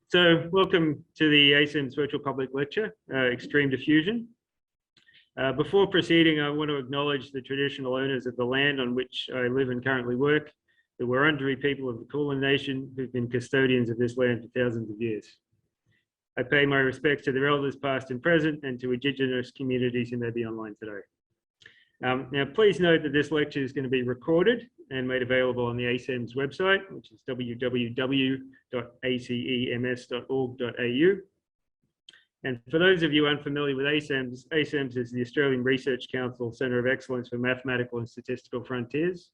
So welcome to the ACEMS virtual public lecture, Extreme Diffusion. Before proceeding, I want to acknowledge the traditional owners of the land on which I live and currently work, the Wurundjeri people of the Kulin Nation, who've been custodians of this land for thousands of years. I pay my respects to their elders past and present, and to Indigenous communities who may be online today. Now, please note that this lecture is going to be recorded and made available on the ACEMS website, which is www.acems.org.au. And for those of you unfamiliar with ACEMS, ACEMS is the Australian Research Council Centre of Excellence for Mathematical and Statistical Frontiers.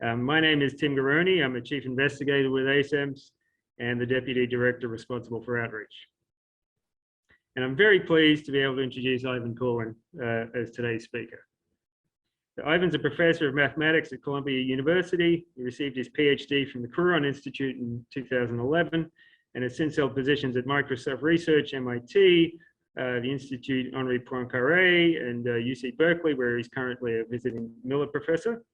My name is Tim Garoni. I'm a Chief Investigator with ACEMS and the Deputy Director responsible for outreach. And I'm very pleased to be able to introduce Ivan Corwin as today's speaker. Ivan's a professor of mathematics at Columbia University. He received his PhD from the Couron Institute in 2011 and has since held positions at Microsoft Research, MIT, the Institut Henri Poincaré, and UC Berkeley, where he's currently a visiting Miller professor.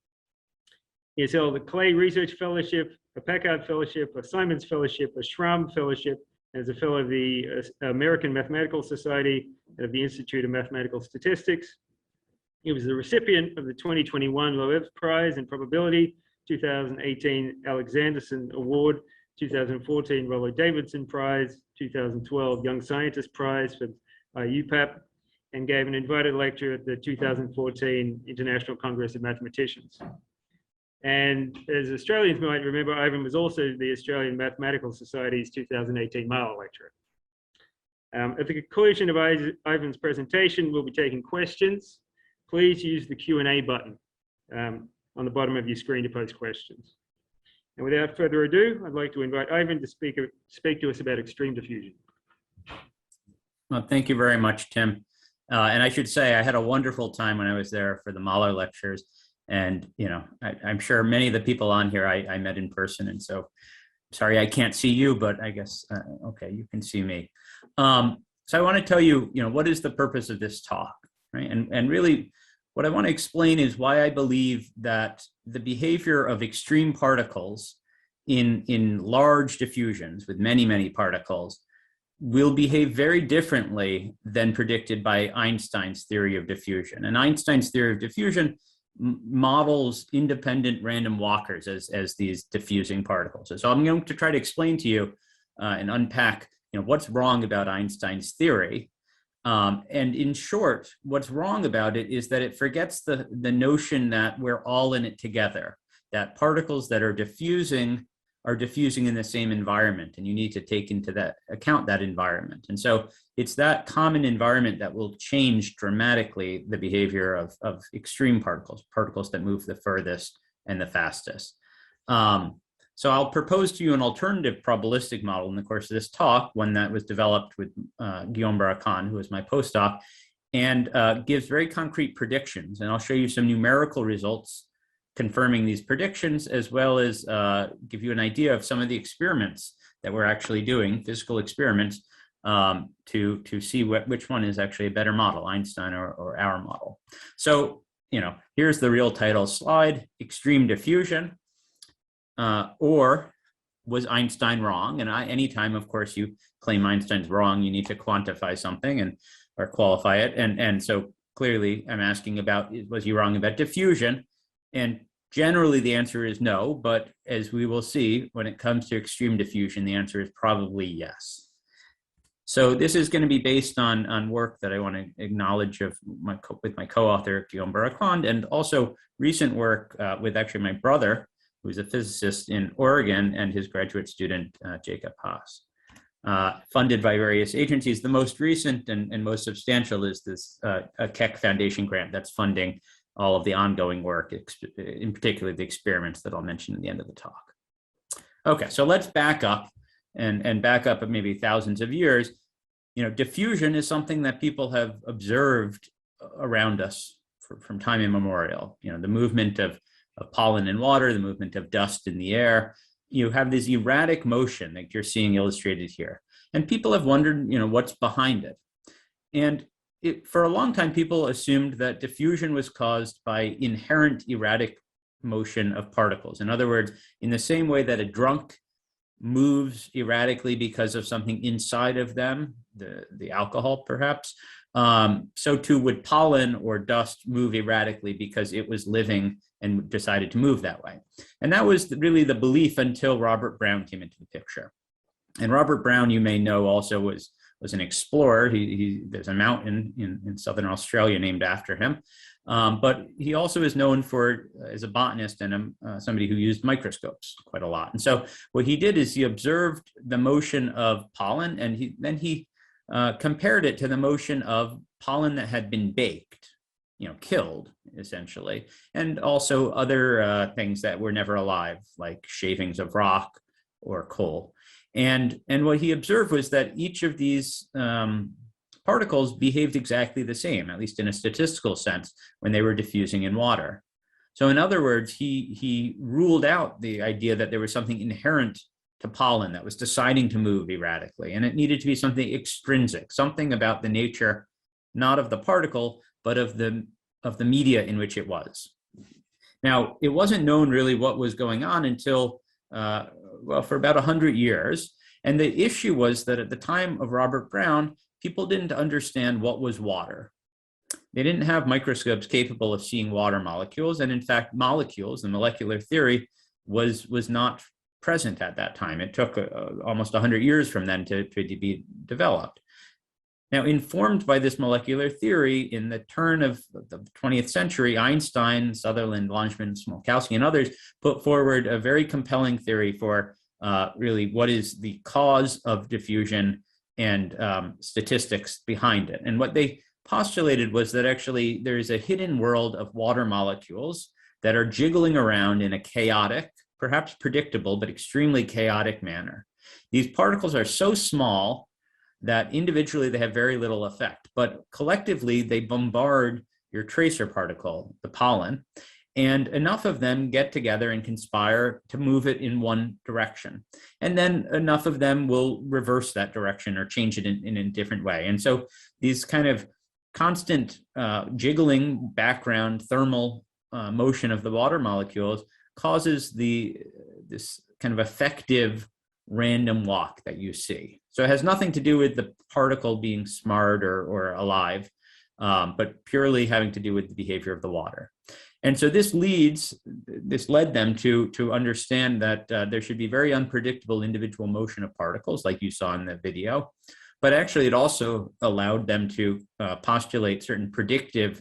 He has held a Clay Research Fellowship, a Packard Fellowship, a Simons Fellowship, a Schramm Fellowship, and is a fellow of the American Mathematical Society and of the Institute of Mathematical Statistics. He was the recipient of the 2021 Loeb Prize in Probability, 2018 Alexanderson Award, 2014 Rollo Davidson Prize, 2012 Young Scientist Prize for UPAP, and gave an invited lecture at the 2014 International Congress of Mathematicians. And as Australians might remember, Ivan was also the Australian Mathematical Society's 2018 Mahler Lecturer. At the conclusion of Ivan's presentation, we'll be taking questions. Please use the Q&A button on the bottom of your screen to post questions. And without further ado, I'd like to invite Ivan to speak to us about extreme diffusion. Well, thank you very much, Tim. And I should say I had a wonderful time when I was there for the Mahler lectures. And, you know, I'm sure many of the people on here I met in person. And so, sorry, I can't see you, but I guess, okay, you can see me. So I want to tell you, what is the purpose of this talk, right? And really, what I want to explain is why I believe that the behavior of extreme particles in large diffusions with many, many particles will behave very differently than predicted by Einstein's theory of diffusion. And Einstein's theory of diffusion models independent random walkers as these diffusing particles. So I'm going to try to explain to you and unpack what's wrong about Einstein's theory. And in short, what's wrong about it is that it forgets the notion that we're all in it together, that particles that are diffusing in the same environment, and you need to take into account that environment. And so it's that common environment that will change dramatically the behavior of extreme particles that move the furthest and the fastest. So I'll propose to you an alternative probabilistic model in the course of this talk, one that was developed with Guillaume Barracon, who was my postdoc, and gives very concrete predictions. And I'll show you some numerical results confirming these predictions, as well as give you an idea of some of the experiments that we're actually doing, physical experiments, to see which one is actually a better model, Einstein or our model. So, here's the real title slide, Extreme Diffusion. Or was Einstein wrong? And anytime, of course, you claim Einstein's wrong, you need to quantify something or qualify it. And so clearly I'm asking about, was he wrong about diffusion? And generally the answer is no, but as we will see, when it comes to extreme diffusion, the answer is probably yes. So this is going to be based on work that I want to acknowledge with my co-author, Guillaume Barracon, and also recent work with actually my brother, who's a physicist in Oregon, and his graduate student, Jacob Haas, funded by various agencies. The most recent and most substantial is this a Keck Foundation grant that's funding all of the ongoing work, in particular the experiments that I'll mention at the end of the talk. Okay, so let's back up and back up maybe thousands of years. Diffusion is something that people have observed around us from time immemorial. The movement of pollen in water, the movement of dust in the air. You have this erratic motion that you're seeing illustrated here. And people have wondered, what's behind it. And for a long time, people assumed that diffusion was caused by inherent erratic motion of particles. In other words, in the same way that a drunk moves erratically because of something inside of them, the alcohol perhaps, so too would pollen or dust move erratically because it was living and decided to move that way. And that was really the belief until Robert Brown came into the picture. And Robert Brown, you may know, also was an explorer. There's a mountain in southern Australia named after him. But he also is known for as a botanist and somebody who used microscopes quite a lot. And so what he did is he observed the motion of pollen, and then he compared it to the motion of pollen that had been baked, killed essentially, and also other things that were never alive, like shavings of rock or coal. And what he observed was that each of these particles behaved exactly the same, at least in a statistical sense, when they were diffusing in water. So in other words, he ruled out the idea that there was something inherent to pollen that was deciding to move erratically, and it needed to be something extrinsic, something about the nature, not of the particle, but of the media in which it was. Now, it wasn't known really what was going on until, for about 100 years. And the issue was that at the time of Robert Brown, people didn't understand what was water. They didn't have microscopes capable of seeing water molecules. And in fact, molecules, the molecular theory, was not present at that time. It took almost 100 years from then to be developed. Now, informed by this molecular theory, in the turn of the 20th century, Einstein, Sutherland, Langemann, Smolkowski, and others put forward a very compelling theory for really what is the cause of diffusion and statistics behind it. And what they postulated was that actually there is a hidden world of water molecules that are jiggling around in a chaotic, perhaps predictable, but extremely chaotic manner. These particles are so small that individually they have very little effect, but collectively they bombard your tracer particle, the pollen, and enough of them get together and conspire to move it in one direction. And then enough of them will reverse that direction or change it in a different way. And so these kind of constant jiggling background thermal motion of the water molecules causes this kind of effective random walk that you see. So it has nothing to do with the particle being smart or alive, but purely having to do with the behavior of the water. And so this led them to understand that there should be very unpredictable individual motion of particles, like you saw in the video. But actually, it also allowed them to postulate certain predictive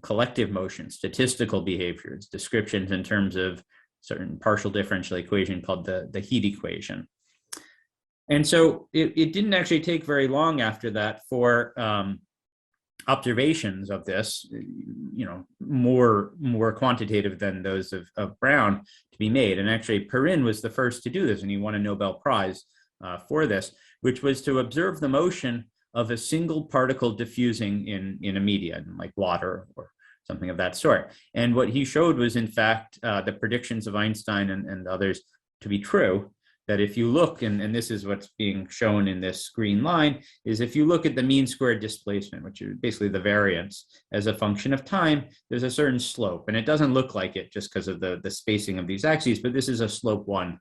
collective motions, statistical behaviors, descriptions in terms of certain partial differential equation called the heat equation. And so it didn't actually take very long after that for observations of this, more quantitative than those of Brown, to be made. And actually, Perrin was the first to do this, and he won a Nobel Prize for this, which was to observe the motion of a single particle diffusing in a media, like water or something of that sort. And what he showed was, in fact, the predictions of Einstein and others to be true, that if you look, and this is what's being shown in this green line, is if you look at the mean squared displacement, which is basically the variance as a function of time, there's a certain slope. And it doesn't look like it just because of the spacing of these axes, but this is a slope 1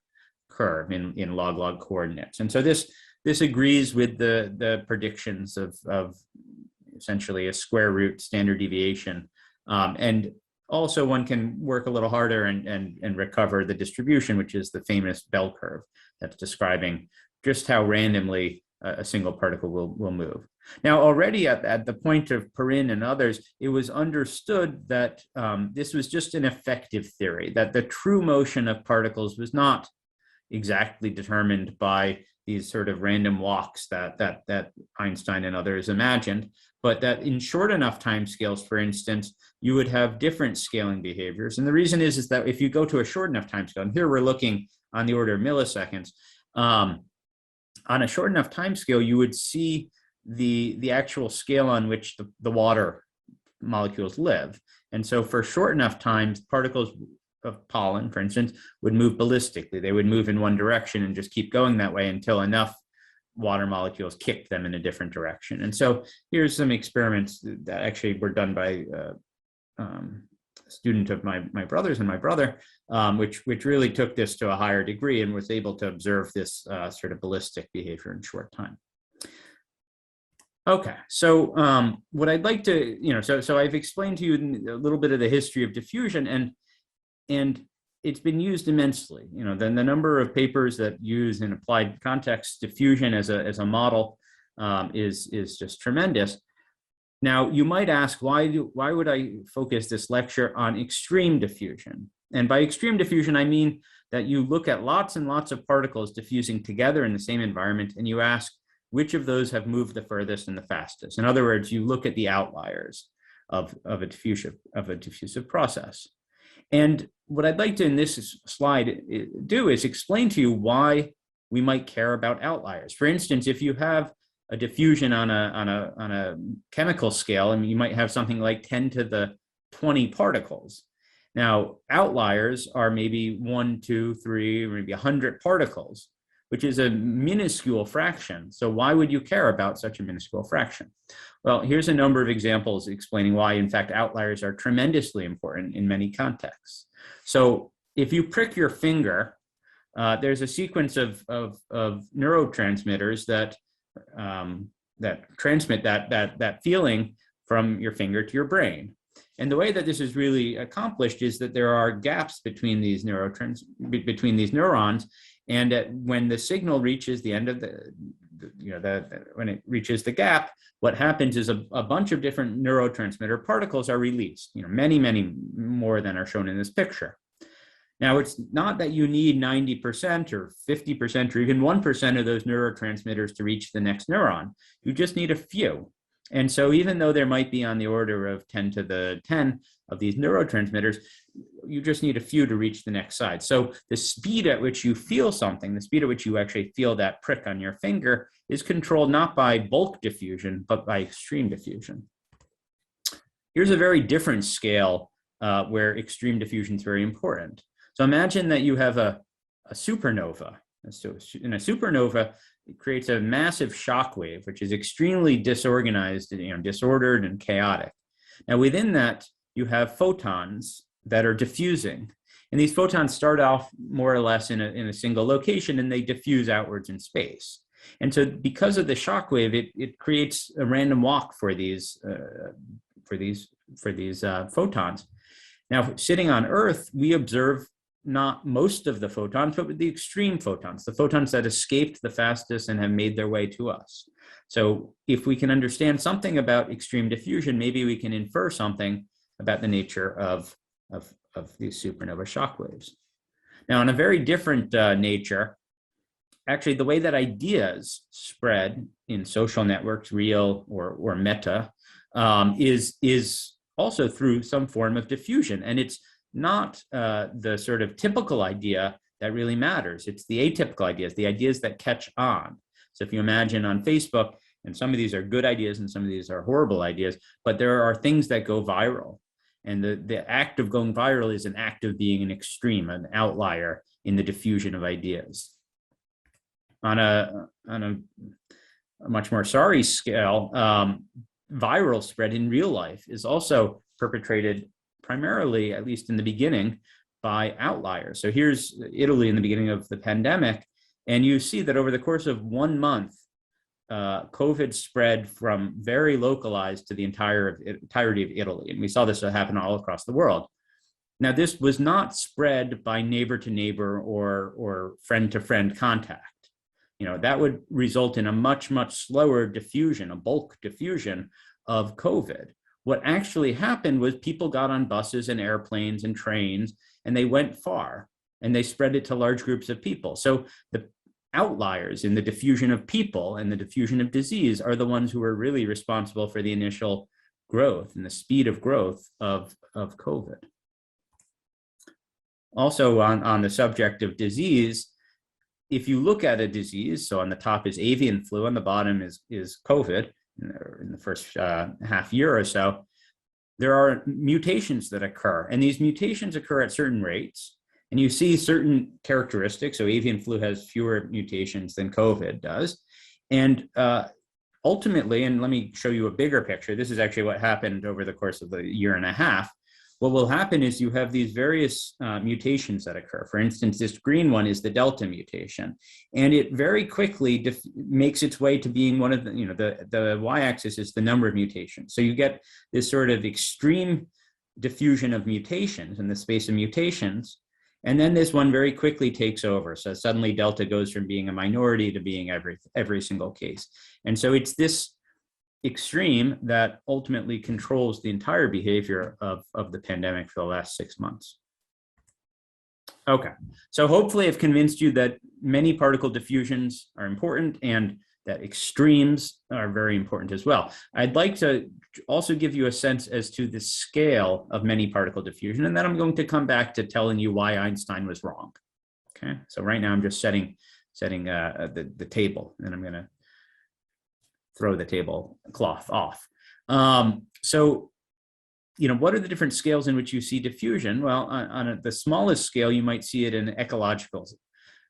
curve in log-log coordinates. And so this agrees with the predictions of essentially a square root standard deviation. And also one can work a little harder and recover the distribution, which is the famous bell curve that's describing just how randomly a single particle will move. Now, already at the point of Perrin and others, it was understood that this was just an effective theory, that the true motion of particles was not exactly determined by these sort of random walks that Einstein and others imagined, but that in short enough timescales, for instance, you would have different scaling behaviors. And the reason is that if you go to a short enough timescale, and here we're looking on the order of milliseconds, on a short enough timescale, you would see the actual scale on which the water molecules live. And so for short enough times, particles of pollen, for instance, would move ballistically. They would move in one direction and just keep going that way until enough water molecules kicked them in a different direction. And so here's some experiments that actually were done by student of my brother's and my brother, which really took this to a higher degree and was able to observe this sort of ballistic behavior in short time. Okay, so what I'd like to, so I've explained to you a little bit of the history of diffusion, and it's been used immensely. Then the number of papers that use in applied context diffusion as a model is just tremendous. Now, you might ask, why would I focus this lecture on extreme diffusion? And by extreme diffusion, I mean that you look at lots and lots of particles diffusing together in the same environment, and you ask which of those have moved the furthest and the fastest. In other words, you look at the outliers of a diffusive process. And what I'd like to, in this slide, do is explain to you why we might care about outliers. For instance, if you have a diffusion on a chemical scale, and you might have something like 10 to the 20 particles. Now, outliers are maybe 1, 2, 3, or maybe 100 particles, which is a minuscule fraction. So why would you care about such a minuscule fraction? Well, here's a number of examples explaining why, in fact, outliers are tremendously important in many contexts. So if you prick your finger, there's a sequence of neurotransmitters that transmit that feeling from your finger to your brain. And the way that this is really accomplished is that there are gaps between these neurons, and when the signal reaches the end of when it reaches the gap, what happens is a bunch of different neurotransmitter particles are released. Many, many more than are shown in this picture. Now, it's not that you need 90% or 50% or even 1% of those neurotransmitters to reach the next neuron. You just need a few. And so even though there might be on the order of 10 to the 10 of these neurotransmitters, you just need a few to reach the next side. So the speed at which you feel something, the speed at which you actually feel that prick on your finger, is controlled not by bulk diffusion, but by extreme diffusion. Here's a very different scale where extreme diffusion is very important. So imagine that you have a supernova. So in a supernova, it creates a massive shock wave, which is extremely disorganized, disordered and chaotic. Now within that, you have photons that are diffusing. And these photons start off more or less in a single location, and they diffuse outwards in space. And so because of the shock wave, it creates a random walk for these photons. Now, sitting on Earth, we observe not most of the photons, but the extreme photons, the photons that escaped the fastest and have made their way to us. So if we can understand something about extreme diffusion, maybe we can infer something about the nature of these supernova shock waves. Now, on a very different nature, actually the way that ideas spread in social networks, real or meta, is also through some form of diffusion. And it's not the sort of typical idea that really matters. It's the atypical ideas, the ideas that catch on. So if you imagine on Facebook, and some of these are good ideas and some of these are horrible ideas, but there are things that go viral. And the act of going viral is an act of being an extreme, an outlier in the diffusion of ideas. On a much more sorry scale, viral spread in real life is also perpetrated primarily, at least in the beginning, by outliers. So here's Italy in the beginning of the pandemic, and you see that over the course of 1 month, COVID spread from very localized to the entirety of Italy. And we saw this happen all across the world. Now, this was not spread by neighbor to neighbor or friend to friend contact. That would result in a much, much slower diffusion, a bulk diffusion of COVID. What actually happened was people got on buses and airplanes and trains, and they went far, and they spread it to large groups of people. So the outliers in the diffusion of people and the diffusion of disease are the ones who are really responsible for the initial growth and the speed of growth of COVID. Also on the subject of disease, if you look at a disease, so on the top is avian flu, on the bottom is COVID, in the first half year or so, there are mutations that occur, and these mutations occur at certain rates. And you see certain characteristics. So avian flu has fewer mutations than COVID does. And ultimately, and let me show you a bigger picture, this is actually what happened over the course of the year and a half. what will happen is you have these various mutations that occur. For instance, this green one is the delta mutation, and it very quickly makes its way to being one of the, the y-axis is the number of mutations. So you get this sort of extreme diffusion of mutations in the space of mutations, and then this one very quickly takes over. So suddenly delta goes from being a minority to being every single case. And so it's this extreme that ultimately controls the entire behavior of the pandemic for the last 6 months. Okay, so hopefully I've convinced you that many particle diffusions are important and that extremes are very important as well. I'd like to also give you a sense as to the scale of many particle diffusion, and then I'm going to come back to telling you why Einstein was wrong. Okay, so right now I'm just setting the table, and I'm going to throw the tablecloth off. So, what are the different scales in which you see diffusion? Well, on the smallest scale, you might see it in ecological.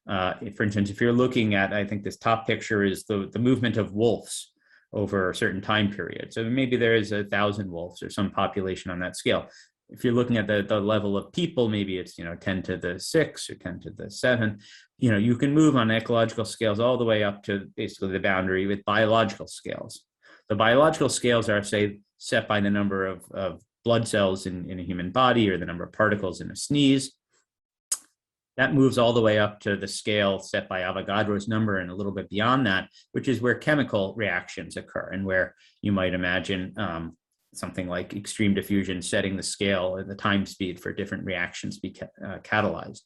For instance, if you're looking at, I think this top picture is the movement of wolves over a certain time period. So maybe there is 1,000 wolves or some population on that scale. If you're looking at the level of people, maybe it's 10 to the 6 or 10 to the 7. You can move on ecological scales all the way up to basically the boundary with biological scales. The biological scales are, say, set by the number of blood cells in a human body or the number of particles in a sneeze. That moves all the way up to the scale set by Avogadro's number and a little bit beyond that, which is where chemical reactions occur and where you might imagine something like extreme diffusion setting the scale and the time speed for different reactions be catalyzed.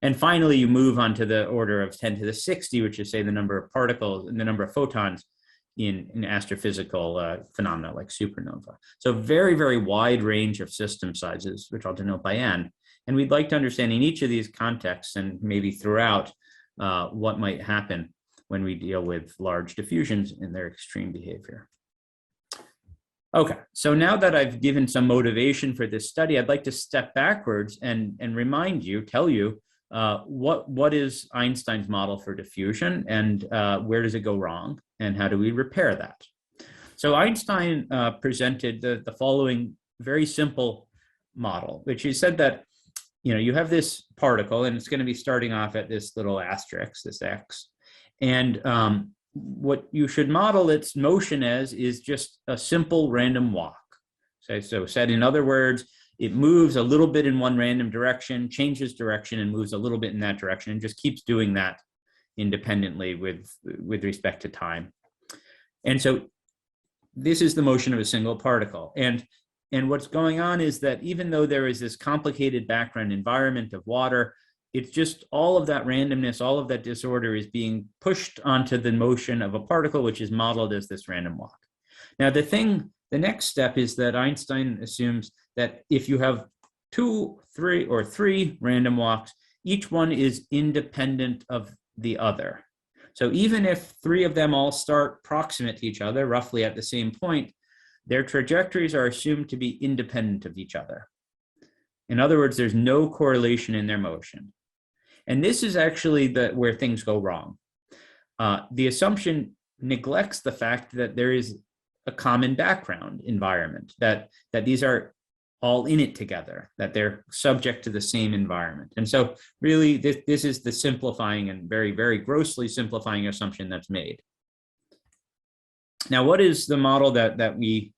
And finally, you move on to the order of 10 to the 60, which is, say, the number of particles and the number of photons in astrophysical phenomena like supernova. So very, very wide range of system sizes, which I'll denote by n. And we'd like to understand in each of these contexts and maybe throughout what might happen when we deal with large diffusions in their extreme behavior. Okay, so now that I've given some motivation for this study, I'd like to step backwards and remind you, tell you, what is Einstein's model for diffusion and where does it go wrong and how do we repair that? So Einstein presented the following very simple model, which he said that you have this particle and it's going to be starting off at this little asterisk, this x, and what you should model its motion as is just a simple random walk. So said in other words, it moves a little bit in one random direction, changes direction, and moves a little bit in that direction, and just keeps doing that independently with respect to time. And so this is the motion of a single particle. And what's going on is that even though there is this complicated background environment of water, it's just all of that randomness, all of that disorder is being pushed onto the motion of a particle, which is modeled as this random walk. Now, the next step is that Einstein assumes that if you have 2, 3, or 3 random walks, each one is independent of the other. So even if 3 of them all start proximate to each other, roughly at the same point, their trajectories are assumed to be independent of each other. In other words, there's no correlation in their motion. And this is actually where things go wrong. The assumption neglects the fact that there is a common background environment, that these are all in it together, that they're subject to the same environment. And so really, this is the simplifying and very, very grossly simplifying assumption that's made. Now, what is the model that we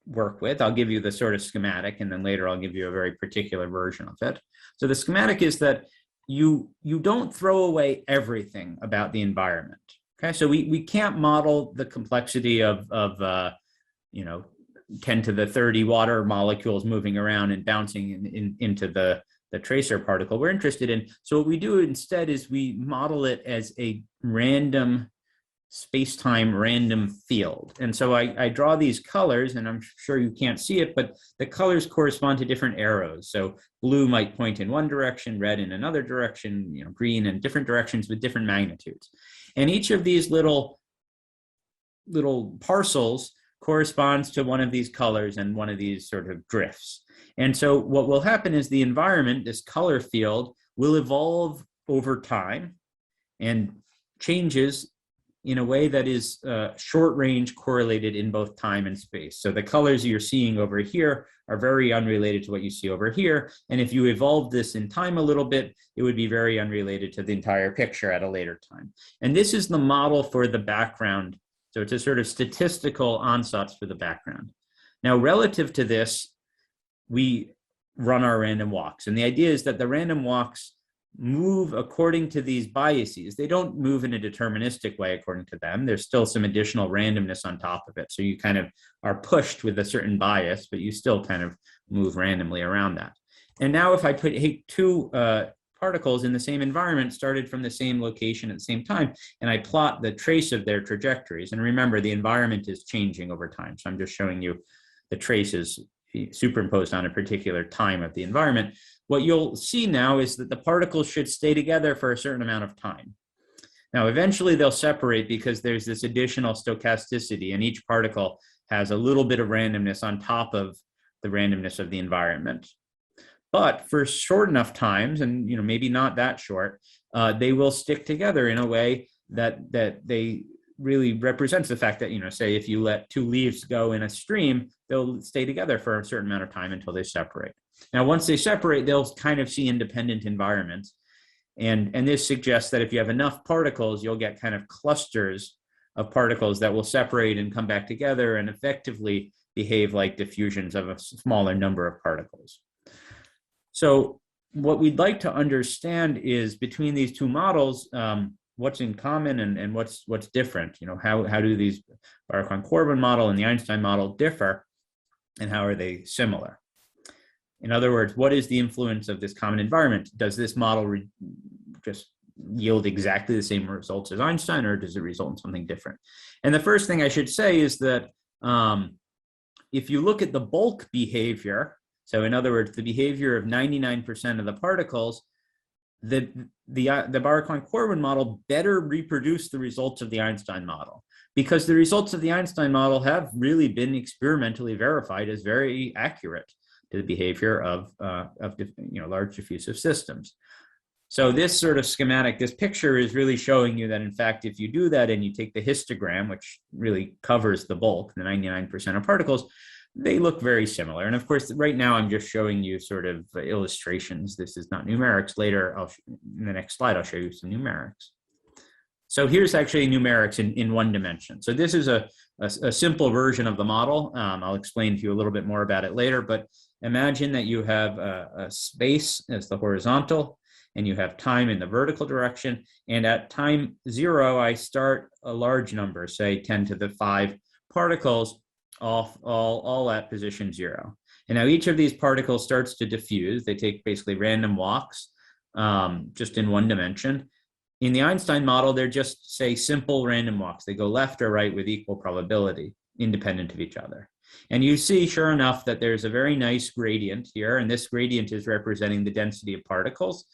work with? I'll give you the sort of schematic, and then later I'll give you a very particular version of it. So the schematic is that you don't throw away everything about the environment. Okay, so we can't model the complexity of 10 to the 30 water molecules moving around and bouncing into the tracer particle we're interested in. So what we do instead is we model it as a random space-time random field. And so I draw these colors, and I'm sure you can't see it, but the colors correspond to different arrows. So blue might point in one direction, red in another direction, green in different directions with different magnitudes. And each of these little parcels corresponds to one of these colors and one of these sort of drifts. And so what will happen is the environment, this color field, will evolve over time and changes in a way that is short range correlated in both time and space. So the colors you're seeing over here are very unrelated to what you see over here. And if you evolve this in time a little bit, it would be very unrelated to the entire picture at a later time. And this is the model for the background. So it's a sort of statistical ansatz for the background. Now, relative to this, we run our random walks. And the idea is that the random walks move according to these biases. They don't move in a deterministic way according to them. There's still some additional randomness on top of it. So you kind of are pushed with a certain bias, but you still kind of move randomly around that. And now if I put two particles in the same environment, started from the same location at the same time, and I plot the trace of their trajectories, and remember the environment is changing over time. So I'm just showing you the traces superimposed on a particular time of the environment. What you'll see now is that the particles should stay together for a certain amount of time. Now, eventually they'll separate because there's this additional stochasticity, and each particle has a little bit of randomness on top of the randomness of the environment. But for short enough times, and maybe not that short, they will stick together in a way that they really represents the fact that, say if you let two leaves go in a stream, they'll stay together for a certain amount of time until they separate. Now, once they separate, they'll kind of see independent environments. And this suggests that if you have enough particles, you'll get kind of clusters of particles that will separate and come back together and effectively behave like diffusions of a smaller number of particles. So what we'd like to understand is between these two models, what's in common and what's different. How do these Prof Corwin model and the Einstein model differ, and how are they similar? In other words, what is the influence of this common environment? Does this model just yield exactly the same results as Einstein, or does it result in something different? And the first thing I should say is that if you look at the bulk behavior, so in other words, the behavior of 99% of the particles, the Prof Corwin model better reproduce the results of the Einstein model, because the results of the Einstein model have really been experimentally verified as very accurate to the behavior of large diffusive systems. So this sort of schematic, this picture is really showing you that, in fact, if you do that and you take the histogram, which really covers the bulk, the 99% of particles, they look very similar. And of course, right now I'm just showing you sort of illustrations. This is not numerics. Later, in the next slide, I'll show you some numerics. So here's actually numerics in one dimension. So this is a simple version of the model. I'll explain to you a little bit more about it later, but imagine that you have a space as the horizontal, and you have time in the vertical direction. And at time 0, I start a large number, say 10 to the 5 particles, all at position 0. And now each of these particles starts to diffuse. They take basically random walks, just in one dimension. In the Einstein model, they're just, say, simple random walks. They go left or right with equal probability, independent of each other. And you see, sure enough, that there's a very nice gradient here, and this gradient is representing the density of particles.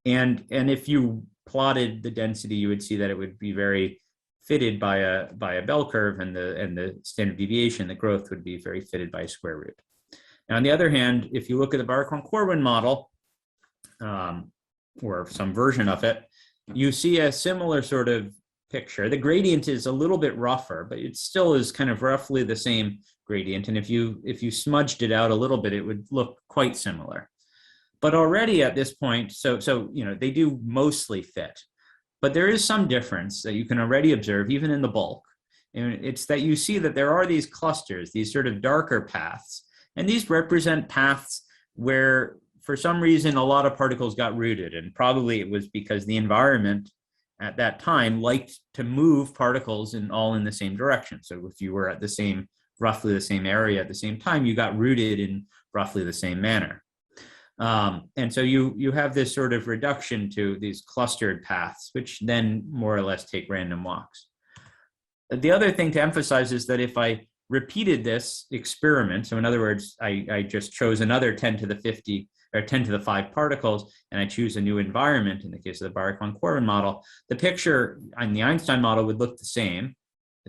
And if you plotted the density, you would see that it would be very fitted by a bell curve, and the standard deviation, the growth, would be very fitted by a square root. Now, on the other hand, if you look at the Prof Corwin model, or some version of it, you see a similar sort of picture. The gradient is a little bit rougher, but it still is kind of roughly the same gradient. And if you smudged it out a little bit, it would look quite similar. But already at this point, so they do mostly fit. But there is some difference that you can already observe, even in the bulk. And it's that you see that there are these clusters, these sort of darker paths. And these represent paths where, for some reason, a lot of particles got rooted. And probably it was because the environment at that time liked to move particles all in the same direction. So if you were at roughly the same area at the same time, you got rooted in roughly the same manner. And so you have this sort of reduction to these clustered paths, which then more or less take random walks. The other thing to emphasize is that if I repeated this experiment, so in other words, I just chose another 10 to the 50 or 10 to the 5 particles, and I choose a new environment, in the case of the Prof Corwin model, the picture on the Einstein model would look the same.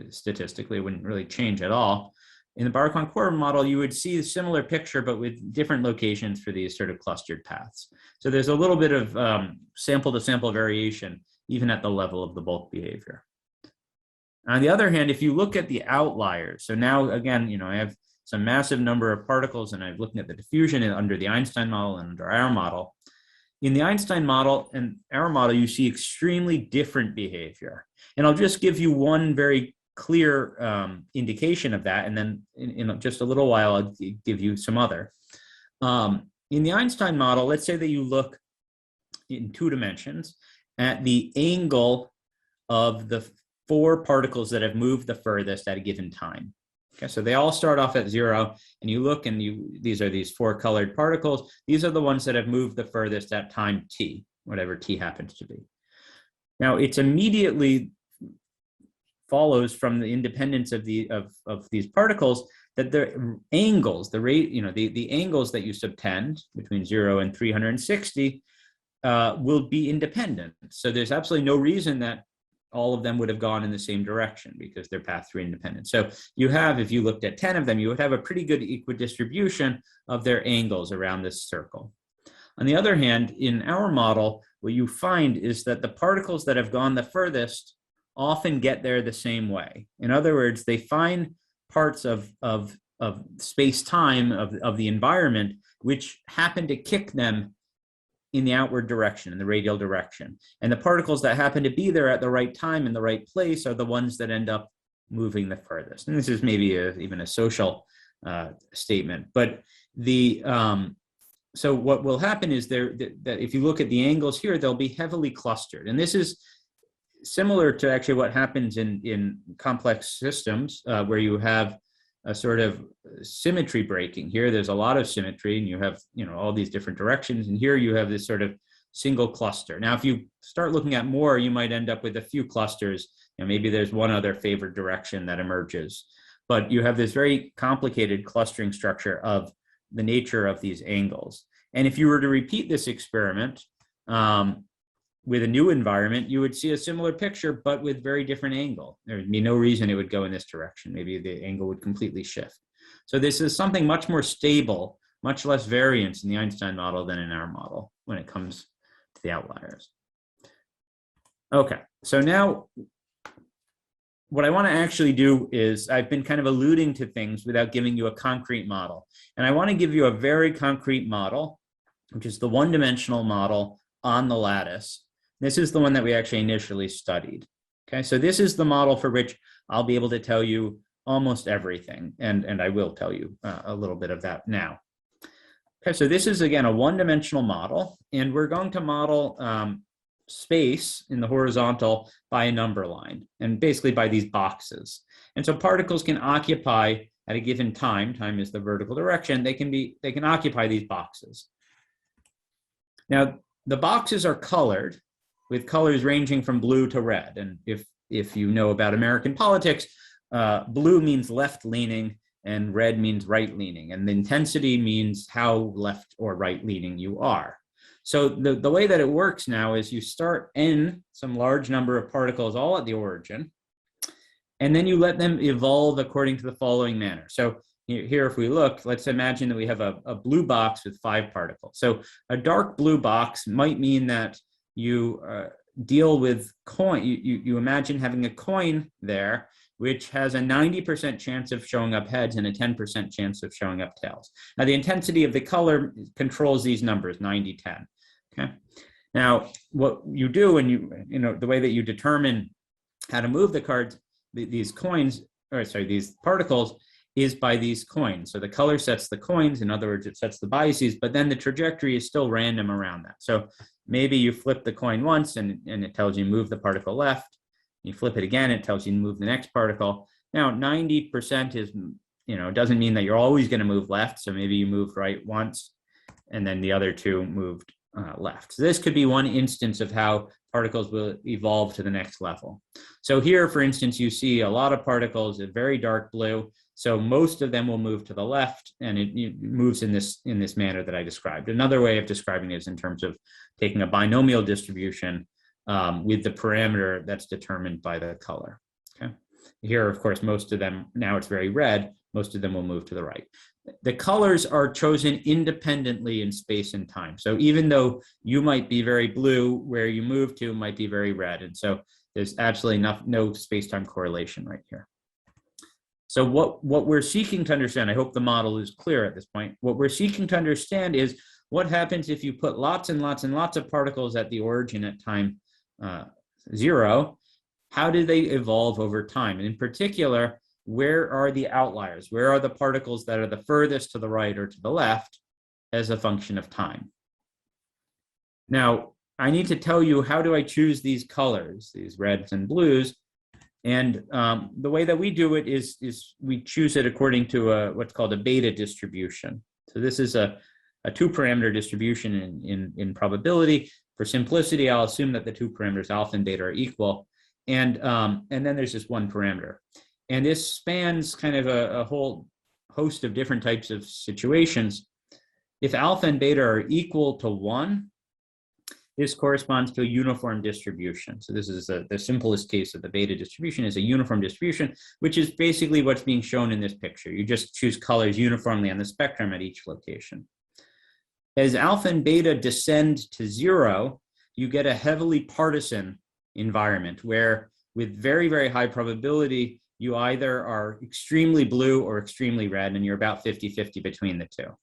Statistically, it wouldn't really change at all. In the Prof Corwin model, you would see a similar picture, but with different locations for these sort of clustered paths. So there's a little bit of sample-to-sample variation, even at the level of the bulk behavior. On the other hand, if you look at the outliers, so now again, I have some massive number of particles and I'm looking at the diffusion under the Einstein model and under our model. In the Einstein model and our model, you see extremely different behavior. And I'll just give you one very clear indication of that. And then in just a little while, I'll give you some other. In the Einstein model, let's say that you look in 2 dimensions at the angle of the 4 particles that have moved the furthest at a given time. Okay, so they all start off at 0, and you look and these are these 4 colored particles. These are the ones that have moved the furthest at time t, whatever t happens to be. Now, it's immediately follows from the independence of these particles that the angles, the angles that you subtend between 0 and 360 will be independent. So there's absolutely no reason that all of them would have gone in the same direction because they're path 3 independent. So you have, if you looked at 10 of them, you would have a pretty good equidistribution of their angles around this circle. On the other hand, in our model, what you find is that the particles that have gone the furthest often get there the same way. In other words, they find parts of space-time, of the environment, which happen to kick them in the outward direction, in the radial direction. And the particles that happen to be there at the right time in the right place are the ones that end up moving the furthest. And this is maybe even a social statement. But so what will happen is that if you look at the angles here, they'll be heavily clustered. And this is similar to actually what happens in complex systems where you have a sort of symmetry breaking. Here, there's a lot of symmetry, and you have all these different directions. And here you have this sort of single cluster. Now, if you start looking at more, you might end up with a few clusters. Maybe there's one other favored direction that emerges. But you have this very complicated clustering structure of the nature of these angles. And if you were to repeat this experiment with a new environment, you would see a similar picture, but with very different angle. There would be no reason it would go in this direction. Maybe the angle would completely shift. So this is something much more stable, much less variance in the Einstein model than in our model when it comes to the outliers. Okay, so now what I want to actually do is I've been kind of alluding to things without giving you a concrete model. And I want to give you a very concrete model, which is the one-dimensional model on the lattice. This is the one that we actually initially studied. Okay, so this is the model for which I'll be able to tell you almost everything, and I will tell you a little bit of that now. Okay, so this is again a one-dimensional model, and we're going to model space in the horizontal by a number line, and basically by these boxes. And so particles can occupy at a given time is the vertical direction, they can occupy these boxes. Now, the boxes are colored with colors ranging from blue to red. And if you know about American politics, blue means left-leaning and red means right-leaning. And the intensity means how left or right-leaning you are. So the way that it works now is you start in some large number of particles all at the origin, and then you let them evolve according to the following manner. So here, if we look, let's imagine that we have a blue box with 5 particles. So a dark blue box might mean that you deal with coin. You imagine having a coin there, which has a 90% chance of showing up heads and a 10% chance of showing up tails. Now, the intensity of the color controls these numbers, 90, 10. Okay. Now, what you do, and the way that you determine how to move the cards, these particles, is by these coins. So the color sets the coins, in other words, it sets the biases, but then the trajectory is still random around that. So maybe you flip the coin once and it tells you move the particle left. You flip it again, it tells you to move the next particle. Now 90% is, doesn't mean that you're always going to move left. So maybe you moved right once and then the other 2 moved left. So this could be one instance of how particles will evolve to the next level. So here, for instance, you see a lot of particles in very dark blue. So most of them will move to the left, and it moves in this manner that I described. Another way of describing it is in terms of taking a binomial distribution with the parameter that's determined by the color. Okay. Here, of course, most of them, now it's very red, most of them will move to the right. The colors are chosen independently in space and time. So even though you might be very blue, where you move to might be very red. And so There's absolutely no space-time correlation right here. So what we're seeking to understand, I hope the model is clear at this point. What we're seeking to understand is what happens if you put lots and lots and lots of particles at the origin at time 0. How do they evolve over time? And in particular, where are the outliers? Where are the particles that are the furthest to the right or to the left as a function of time? Now, I need to tell you, how do I choose these colors, these reds and blues? And the way that we do it is we choose it according to what's called a beta distribution. So this is a 2-parameter distribution in probability. For simplicity, I'll assume that the 2 parameters alpha and beta are equal. And then there's just 1 parameter. And this spans kind of a whole host of different types of situations. If alpha and beta are equal to 1, this corresponds to a uniform distribution. So this is the simplest case of the beta distribution is a uniform distribution, which is basically what's being shown in this picture. You just choose colors uniformly on the spectrum at each location. As alpha and beta descend to 0, you get a heavily partisan environment where with very, very high probability, you either are extremely blue or extremely red, and you're about 50-50 between the two.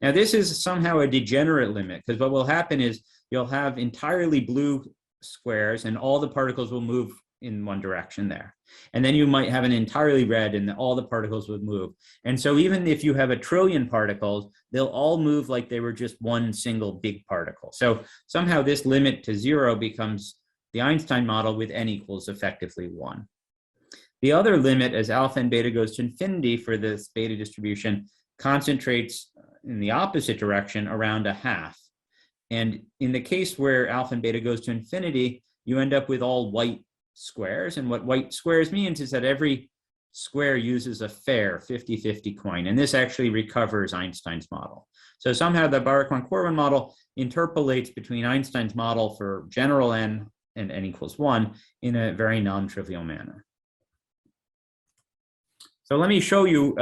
Now, this is somehow a degenerate limit, because what will happen is you'll have entirely blue squares and all the particles will move in one direction there. And then you might have an entirely red and all the particles would move. And so even if you have 1 trillion particles, they'll all move like they were just one single big particle. So somehow this limit to 0 becomes the Einstein model with n equals effectively 1. The other limit as alpha and beta goes to infinity for this beta distribution concentrates in the opposite direction around 1/2. And in the case where alpha and beta goes to infinity, you end up with all white squares. And what white squares means is that every square uses a fair 50-50 coin. And this actually recovers Einstein's model. So somehow the Prof Corwin model interpolates between Einstein's model for general n and n equals 1 in a very non-trivial manner. So let me show you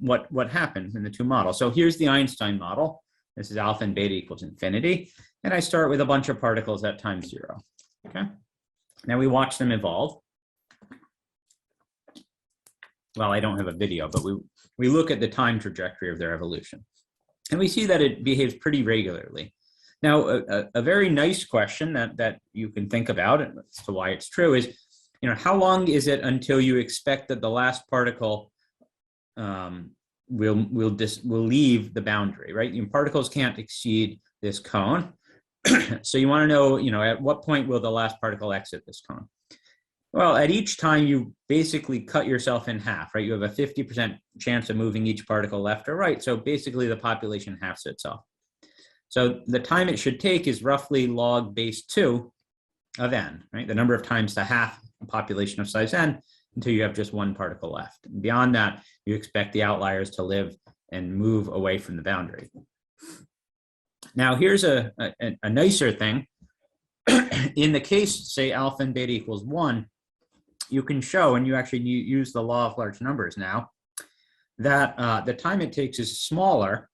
what happens in the 2 models. So here's the Einstein model. This is alpha and beta equals infinity. And I start with a bunch of particles at time 0. Okay. Now we watch them evolve. Well, I don't have a video, but we look at the time trajectory of their evolution. And we see that it behaves pretty regularly. Now, a very nice question that you can think about as to why it's true is, how long is it until you expect that the last particle will leave the boundary, right? Particles can't exceed this cone. So you want to know, at what point will the last particle exit this cone? Well, at each time you basically cut yourself in half, right? You have a 50% chance of moving each particle left or right. So basically the population halves itself. So the time it should take is roughly log base 2 of n, right? The number of times to half a population of size n until you have just 1 particle left. And beyond that, you expect the outliers to live and move away from the boundary. Now, here's a nicer thing. In the case, say, alpha and beta equals 1, you can show, and you actually use the law of large numbers now, that the time it takes is smaller,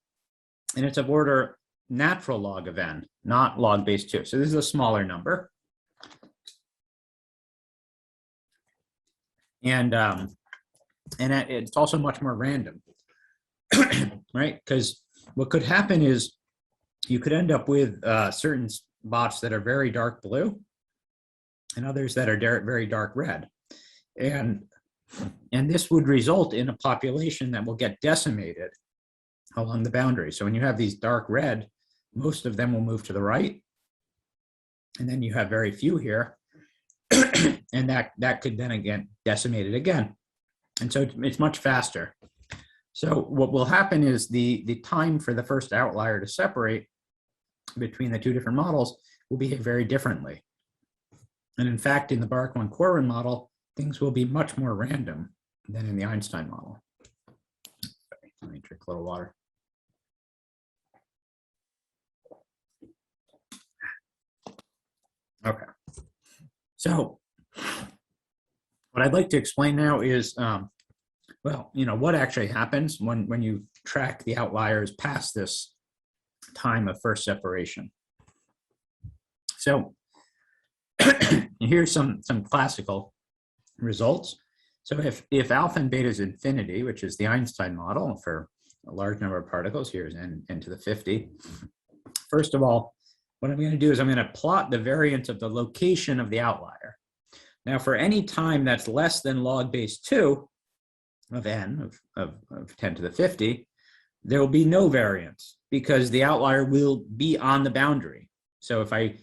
and it's of order natural log of n, not log base 2. So this is a smaller number. And it's also much more random, right? Because what could happen is you could end up with certain spots that are very dark blue and others that are very dark red. And this would result in a population that will get decimated along the boundary. So when you have these dark red, most of them will move to the right. And then you have very few here. And that could then again decimate it again. And so it's much faster. So what will happen is the time for the first outlier to separate between the 2 different models will behave very differently. And in fact, in the Prof Corwin model, things will be much more random than in the Einstein model. Sorry, let me drink a little water. Okay. So what I'd like to explain now is, well, what actually happens when you track the outliers past this time of first separation. So Here's some classical results. So if alpha and beta is infinity, which is the Einstein model for a large number of particles, here's n to the 50. First of all, what I'm going to do is I'm going to plot the variance of the location of the outlier. Now, for any time that's less than log base 2 of n, of 10 to the 50, there will be no variance because the outlier will be on the boundary. So if I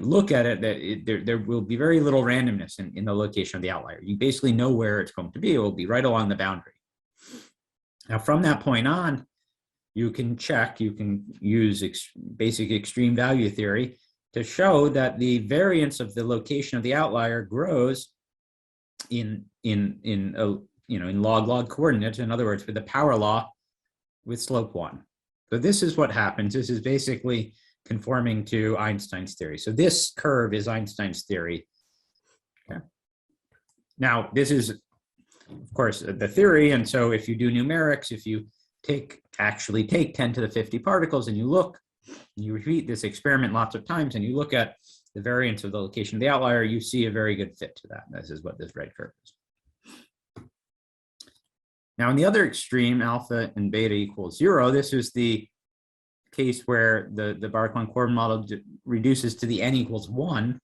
look at it, there will be very little randomness in the location of the outlier. You basically know where it's going to be. It will be right along the boundary. Now, from that point on, you can use basic extreme value theory to show that the variance of the location of the outlier grows in log coordinates. In other words, with the power law with slope 1. So this is what happens. This is basically conforming to Einstein's theory. So this curve is Einstein's theory. Okay. Now, this is, of course, the theory. And so if you do numerics, if you actually take 10 to the 50 particles and you repeat this experiment lots of times and you look at the variance of the location of the outlier, you see a very good fit to that. This is what this red curve is. Now, in the other extreme, alpha and beta equals 0, this is the case where the Corwin model reduces to the n equals 1,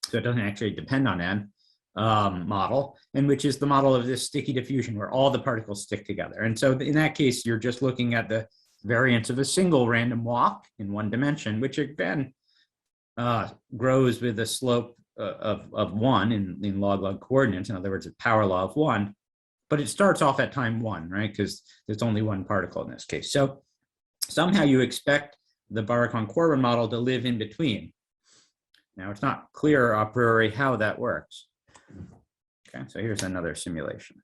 so it doesn't actually depend on n model, and which is the model of this sticky diffusion where all the particles stick together. And so in that case, you're just looking at the variance of a single random walk in one dimension, which again grows with a slope of 1 in log coordinates. In other words, a power law of 1. But it starts off at time 1, right? Because there's only one particle in this case. So somehow you expect the Corwin model to live in between. Now, it's not clear a priori how that works. Okay, so here's another simulation.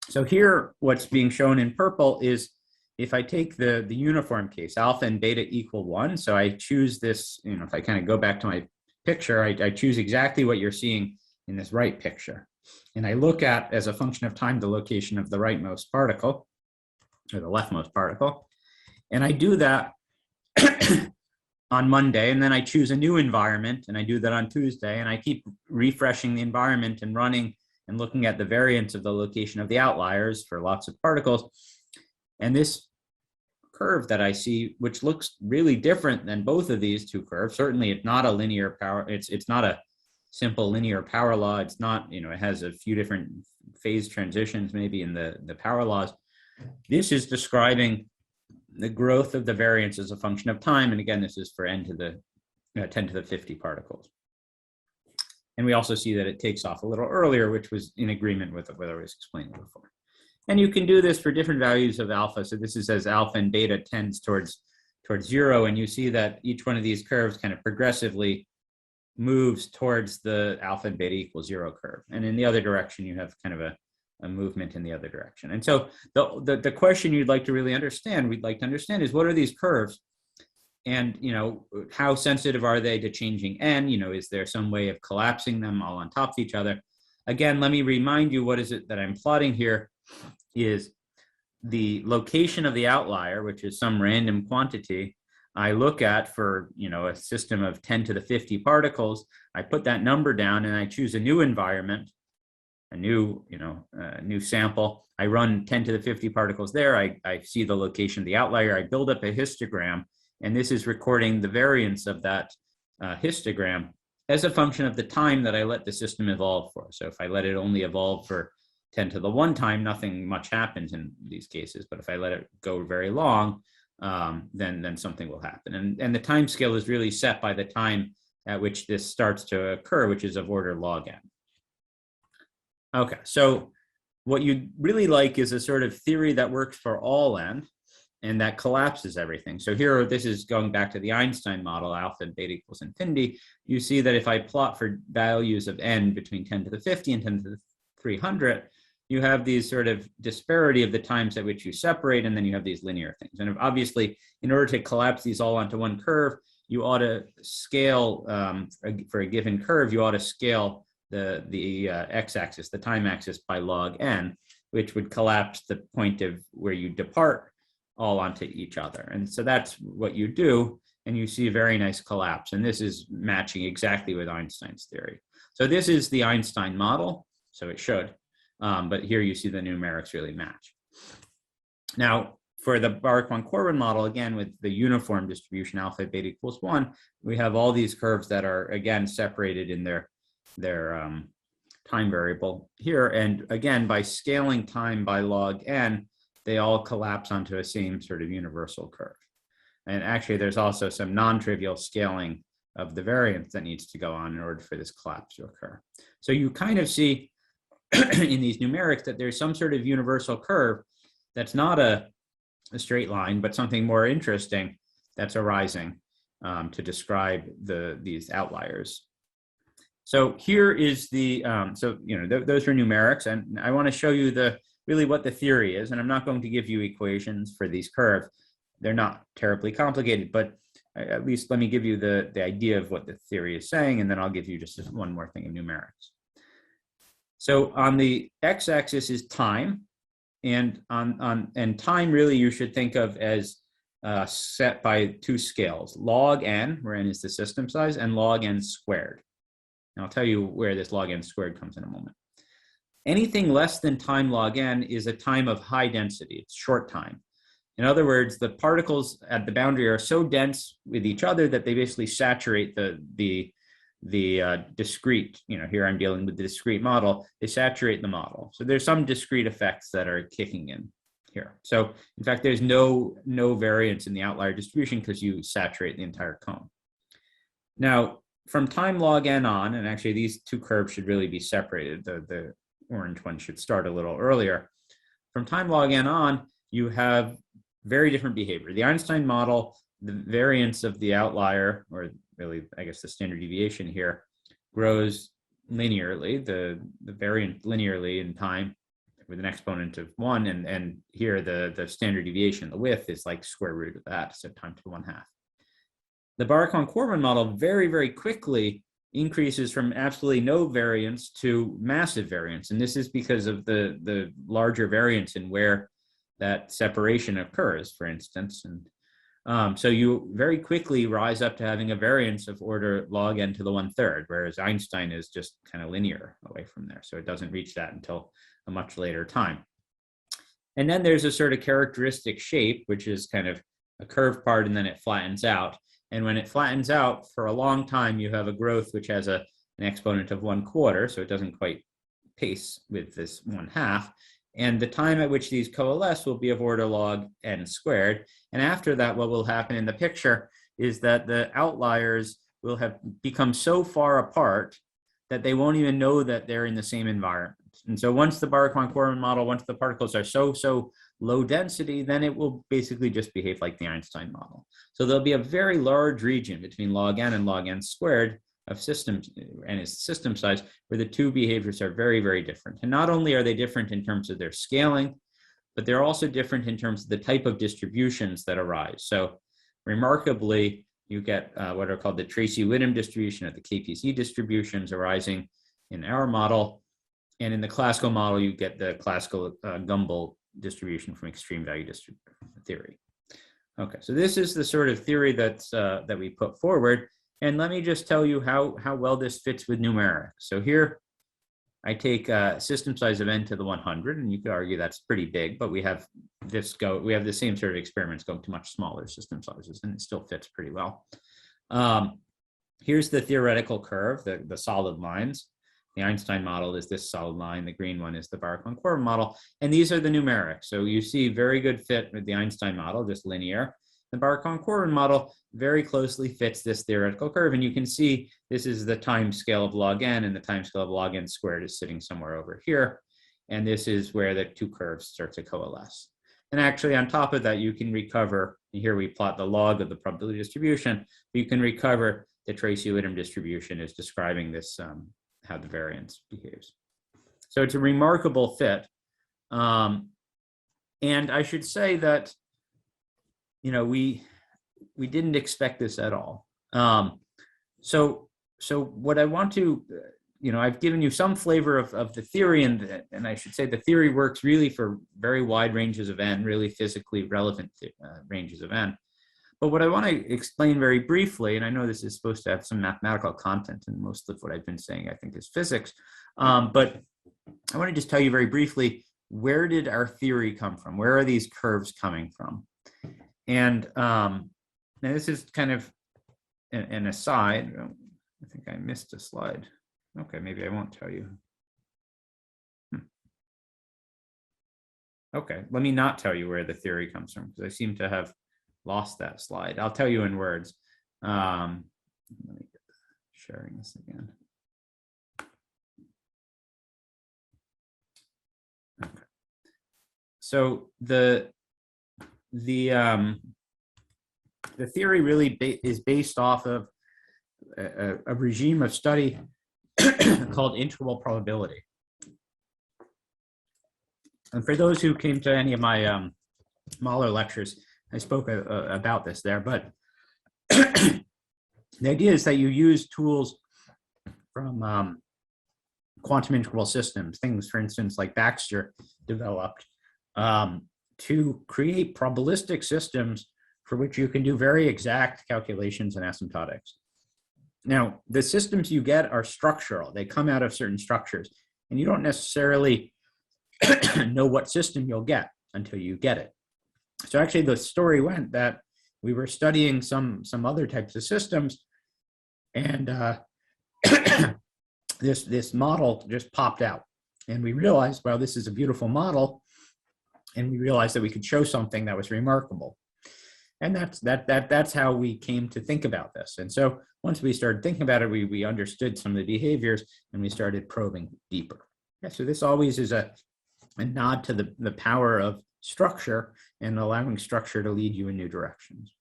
So here, what's being shown in purple is if I take the uniform case, alpha and beta equal 1, so I choose this, if I kind of go back to my picture, I choose exactly what you're seeing in this right picture. And I look at, as a function of time, the location of the rightmost particle, or the leftmost particle. And I do that on Monday, and then I choose a new environment, and I do that on Tuesday, and I keep refreshing the environment and running and looking at the variance of the location of the outliers for lots of particles. And this curve that I see, which looks really different than both of these two curves, certainly it's not a linear power, it's not a simple linear power law. It's not, it has a few different phase transitions maybe in the power laws. This is describing the growth of the variance as a function of time. And again, this is for n to the 10 to the 50 particles. And we also see that it takes off a little earlier, which was in agreement with what I was explaining before. And you can do this for different values of alpha. So this is as alpha and beta tends towards 0. And you see that each one of these curves kind of progressively moves towards the alpha and beta equals 0 curve. And in the other direction, you have kind of a movement in the other direction. And so the question we'd like to understand is, what are these curves? And, how sensitive are they to changing n? Is there some way of collapsing them all on top of each other? Again, let me remind you, what is it that I'm plotting here is the location of the outlier, which is some random quantity I look at for, a system of 10 to the 50 particles. I put that number down and I choose a new environment, a new sample. I run 10 to the 50 particles there. I see the location of the outlier. I build up a histogram, and this is recording the variance of that histogram as a function of the time that I let the system evolve for. So if I let it only evolve for 10 to the 1 time, nothing much happens in these cases. But if I let it go very long, then something will happen. And the time scale is really set by the time at which this starts to occur, which is of order log n. Okay, so what you'd really like is a sort of theory that works for all n and that collapses everything. So here, this is going back to the Einstein model, alpha and beta equals infinity. You see that if I plot for values of n between 10 to the 50 and 10 to the 300, you have these sort of disparity of the times at which you separate, and then you have these linear things. And obviously, in order to collapse these all onto one curve, you ought to scale, for a given curve, you ought to scale the x-axis, the time axis, by log n, which would collapse the point of where you depart all onto each other. And so that's what you do. and you see a very nice collapse. And this is matching exactly with Einstein's theory. So this is the Einstein model, so it should. But here you see the numerics really match. Now, for the Corwin model, again, with the uniform distribution alpha beta equals 1, we have all these curves that are, again, separated in their time variable here. And again, by scaling time by log n, they all collapse onto a same sort of universal curve. And actually, there's also some non-trivial scaling of the variance that needs to go on in order for this collapse to occur. So you kind of see in these numerics that there's some sort of universal curve that's not a straight line, but something more interesting that's arising to describe these outliers. So here is the, those are numerics, and I want to show you really what the theory is, and I'm not going to give you equations for these curves. They're not terribly complicated, but at least let me give you the idea of what the theory is saying, and then I'll give you just one more thing of numerics. So on the x-axis is time, and and time really you should think of as set by two scales: log n, where n is the system size, and log n squared. And I'll tell you where this log n squared comes in a moment. Anything less than time log n is a time of high density. It's short time. In other words, the particles at the boundary are so dense with each other that they basically saturate the discrete, here I'm dealing with the discrete model, they saturate the model. So there's some discrete effects that are kicking in here. So in fact, there's no variance in the outlier distribution because you saturate the entire cone. Now, from time log n on, and actually these two curves should really be separated, the orange one should start a little earlier. From time log n on, you have very different behavior. The Einstein model, the variance of the outlier, or really, I guess the standard deviation here, grows linearly, the variance linearly in time with an exponent of 1, and here the standard deviation, the width, is like square root of that, so time to the 1/2. The Corwin model very, very quickly increases from absolutely no variance to massive variance, and this is because of the larger variance in where that separation occurs, for instance. And so you very quickly rise up to having a variance of order log n to the 1/3, whereas Einstein is just kind of linear away from there. So it doesn't reach that until a much later time. And then there's a sort of characteristic shape, which is kind of a curved part, and then it flattens out. And when it flattens out for a long time, you have a growth which has an exponent of 1/4, so it doesn't quite pace with this 1/2. And the time at which these coalesce will be of order log n squared. And after that, what will happen in the picture is that the outliers will have become so far apart that they won't even know that they're in the same environment. And so once the Corwin model, once the particles are so low density, then it will basically just behave like the Einstein model. So there'll be a very large region between log n and log n squared of systems and its system size, where the two behaviors are very, very different. And not only are they different in terms of their scaling, but they're also different in terms of the type of distributions that arise. So remarkably, you get what are called the Tracy-Whittem distribution or the KPC distributions arising in our model. And in the classical model, you get the classical Gumbel distribution from extreme value theory. Okay, so this is the sort of theory that's, that we put forward. And let me just tell you how well this fits with numerics. So here I take system size of n to the 100, and you could argue that's pretty big, but we have the same sort of experiments going to much smaller system sizes, and it still fits pretty well. Here's the theoretical curve, the solid lines. The Einstein model is this solid line. The green one is the Corwin model, and these are the numerics. So you see very good fit with the Einstein model, just linear. The Corwin model very closely fits this theoretical curve, and you can see this is the time scale of log n, and the time scale of log n squared is sitting somewhere over here, and this is where the two curves start to coalesce. And actually, on top of that, you can recover, and here we plot the log of the probability distribution, you can recover the Tracy-Whittem distribution is describing this, how the variance behaves. So it's a remarkable fit. And I should say that we didn't expect this at all. So what I want to, I've given you some flavor of the theory, and I should say the theory works really for very wide ranges of n, really physically relevant ranges of n. But what I want to explain very briefly, and I know this is supposed to have some mathematical content, and most of what I've been saying, I think, is physics, but I want to just tell you very briefly, where did our theory come from? Where are these curves coming from? And now this is kind of an aside. I think I missed a slide. Okay, maybe I won't tell you. Okay, let me not tell you where the theory comes from, because I seem to have lost that slide. I'll tell you in words. Let me get sharing this again. Okay. So the theory really is based off of a regime of study called interval probability. And for those who came to any of my Mahler lectures, I spoke about this there, but the idea is that you use tools from quantum interval systems, things, for instance, like Baxter developed, to create probabilistic systems for which you can do very exact calculations in asymptotics. Now, the systems you get are structural. They come out of certain structures, and you don't necessarily know what system you'll get until you get it. So actually, the story went that we were studying some other types of systems, and this model just popped out, and we realized, well, this is a beautiful model, and we realized that we could show something that was remarkable. And that's how we came to think about this. And so once we started thinking about it, we understood some of the behaviors, and we started probing deeper. Yeah, so this always is a nod to the power of structure and allowing structure to lead you in new directions.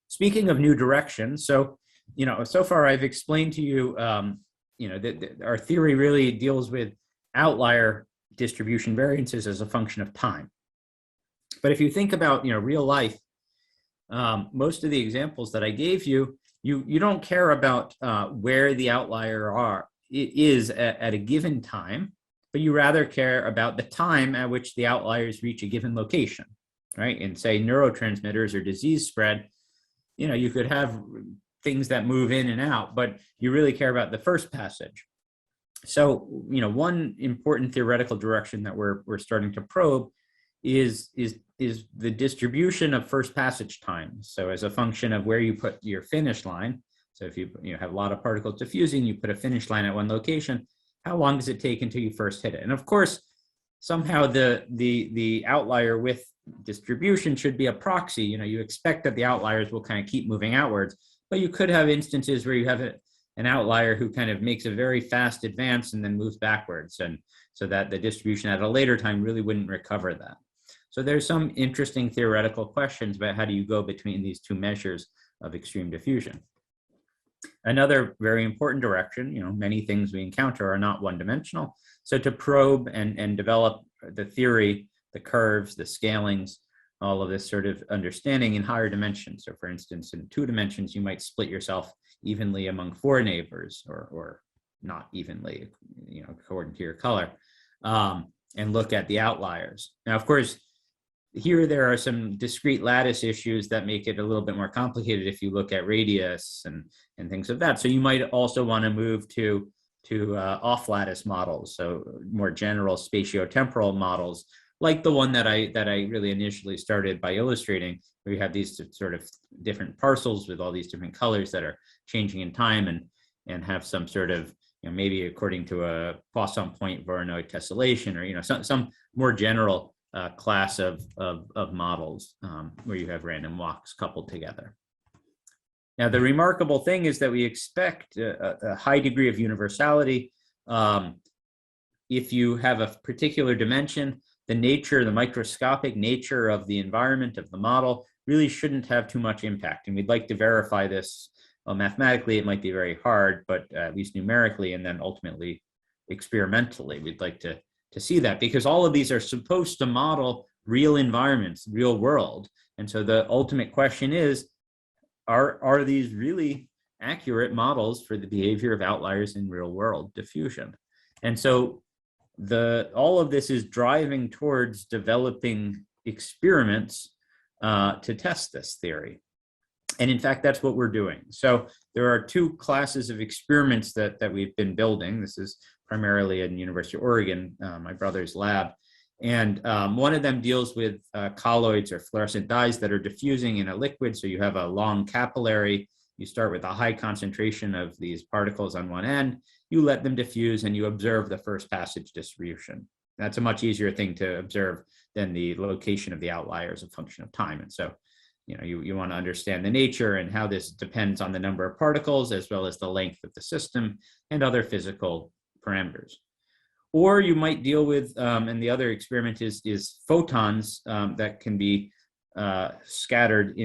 Speaking of new directions, so so far I've explained to you, that our theory really deals with outlier distribution variances as a function of time. But if you think about real life, most of the examples that I gave you, you don't care about where the outlier is at a given time, but you rather care about the time at which the outliers reach a given location, right? And say neurotransmitters or disease spread, you could have things that move in and out, but you really care about the first passage. So, one important theoretical direction that we're starting to probe is the distribution of first passage time. So as a function of where you put your finish line. So if you have a lot of particles diffusing, you put a finish line at one location, how long does it take until you first hit it? And of course, somehow the outlier width distribution should be a proxy. You expect that the outliers will kind of keep moving outwards, but you could have instances where you have an outlier who kind of makes a very fast advance and then moves backwards, and so that the distribution at a later time really wouldn't recover that. So there's some interesting theoretical questions about how do you go between these two measures of extreme diffusion. Another very important direction, many things we encounter are not one-dimensional. So to probe and develop the theory, the curves, the scalings, all of this sort of understanding in higher dimensions. So for instance, in 2 dimensions, you might split yourself evenly among 4 neighbors, or not evenly, according to your color, and look at the outliers. Now, of course, here there are some discrete lattice issues that make it a little bit more complicated if you look at radius and things of that. So you might also want to move to off-lattice models, so more general spatiotemporal models, like the one that I really initially started by illustrating, where you have these sort of different parcels with all these different colors that are changing in time and have some sort of, maybe according to a Poisson point Voronoi tessellation, or some more general class of models where you have random walks coupled together. Now, the remarkable thing is that we expect a high degree of universality. If you have a particular dimension, the microscopic nature of the environment of the model really shouldn't have too much impact. And we'd like to verify this. Well, mathematically, it might be very hard, but at least numerically and then ultimately experimentally, we'd like to see that, because all of these are supposed to model real environments, real world. And so the ultimate question is, are these really accurate models for the behavior of outliers in real world diffusion? And so all of this is driving towards developing experiments to test this theory. And in fact, that's what we're doing. So there are two classes of experiments that we've been building. This is primarily in University of Oregon, my brother's lab. And one of them deals with colloids or fluorescent dyes that are diffusing in a liquid. So you have a long capillary. You start with a high concentration of these particles on one end. You let them diffuse and you observe the first passage distribution. That's a much easier thing to observe than the location of the outliers, a function of time. And so, you want to understand the nature and how this depends on the number of particles, as well as the length of the system and other physical parameters. Or you might deal with, and the other experiment is photons that can be scattered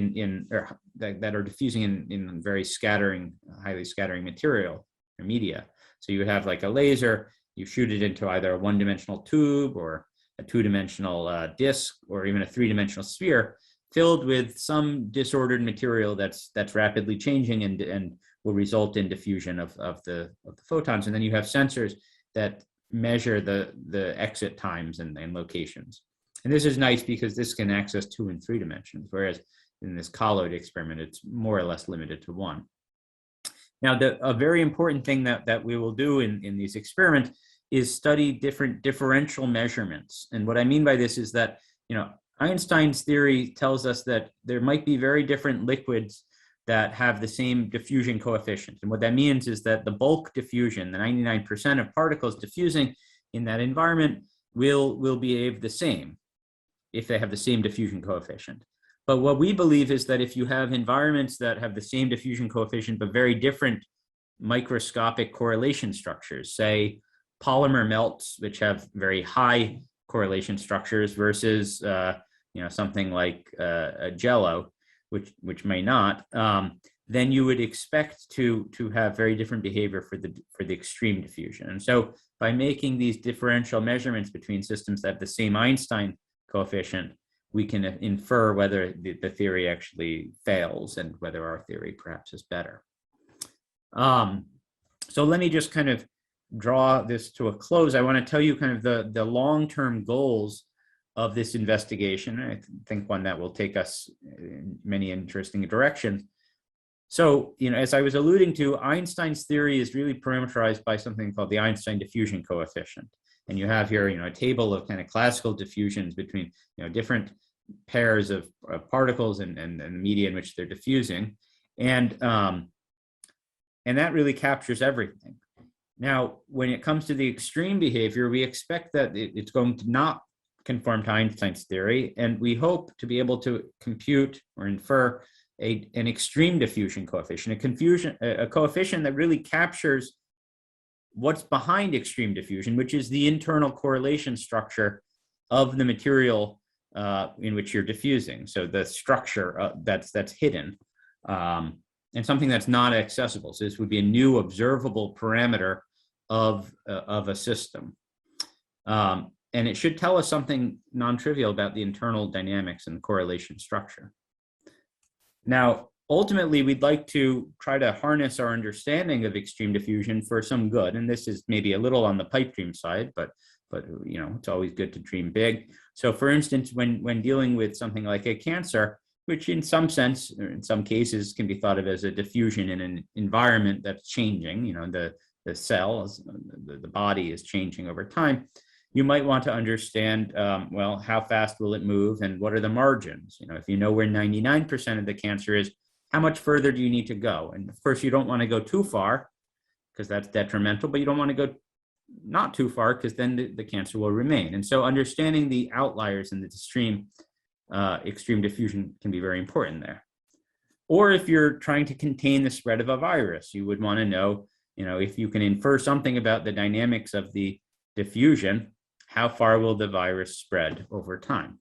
or that are diffusing in very highly scattering material or media. So you have like a laser, you shoot it into either a one-dimensional tube or a two-dimensional disk, or even a three-dimensional sphere filled with some disordered material that's rapidly changing and will result in diffusion of the photons. And then you have sensors that measure the exit times and locations. And this is nice because this can access 2 and 3 dimensions, whereas in this colloid experiment, it's more or less limited to 1. Now, a very important thing that we will do in these experiments is study different differential measurements. And what I mean by this is that, Einstein's theory tells us that there might be very different liquids that have the same diffusion coefficient. And what that means is that the bulk diffusion, the 99% of particles diffusing in that environment will behave the same if they have the same diffusion coefficient. But what we believe is that if you have environments that have the same diffusion coefficient, but very different microscopic correlation structures, say polymer melts, which have very high correlation structures versus something like a jello, which may not, then you would expect to have very different behavior for the extreme diffusion. And so by making these differential measurements between systems that have the same Einstein coefficient, we can infer whether the theory actually fails and whether our theory perhaps is better. So let me just kind of draw this to a close. I want to tell you kind of the long-term goals of this investigation. I think one that will take us in many interesting directions. So, as I was alluding to, Einstein's theory is really parameterized by something called the Einstein diffusion coefficient. And you have here, a table of kind of classical diffusions between, different pairs of particles and the media in which they're diffusing. And that really captures everything. Now, when it comes to the extreme behavior, we expect that it's going to not conform to Einstein's theory, and we hope to be able to compute or infer an extreme diffusion coefficient, a coefficient that really captures what's behind extreme diffusion, which is the internal correlation structure of the material in which you're diffusing. So the structure that's hidden, and something that's not accessible. So this would be a new observable parameter of a system. And it should tell us something non-trivial about the internal dynamics and correlation structure. Now, ultimately, we'd like to try to harness our understanding of extreme diffusion for some good. And this is maybe a little on the pipe dream side, but it's always good to dream big. So for instance, when dealing with something like a cancer, which in some sense, or in some cases, can be thought of as a diffusion in an environment that's changing, the cells, the body is changing over time, you might want to understand, how fast will it move and what are the margins? If you know where 99% of the cancer is, how much further do you need to go? And of course, you don't want to go too far because that's detrimental, but you don't want to go not too far because then the cancer will remain. And so understanding the outliers in the extreme diffusion can be very important there. Or if you're trying to contain the spread of a virus, you would want to know, if you can infer something about the dynamics of the diffusion, how far will the virus spread over time?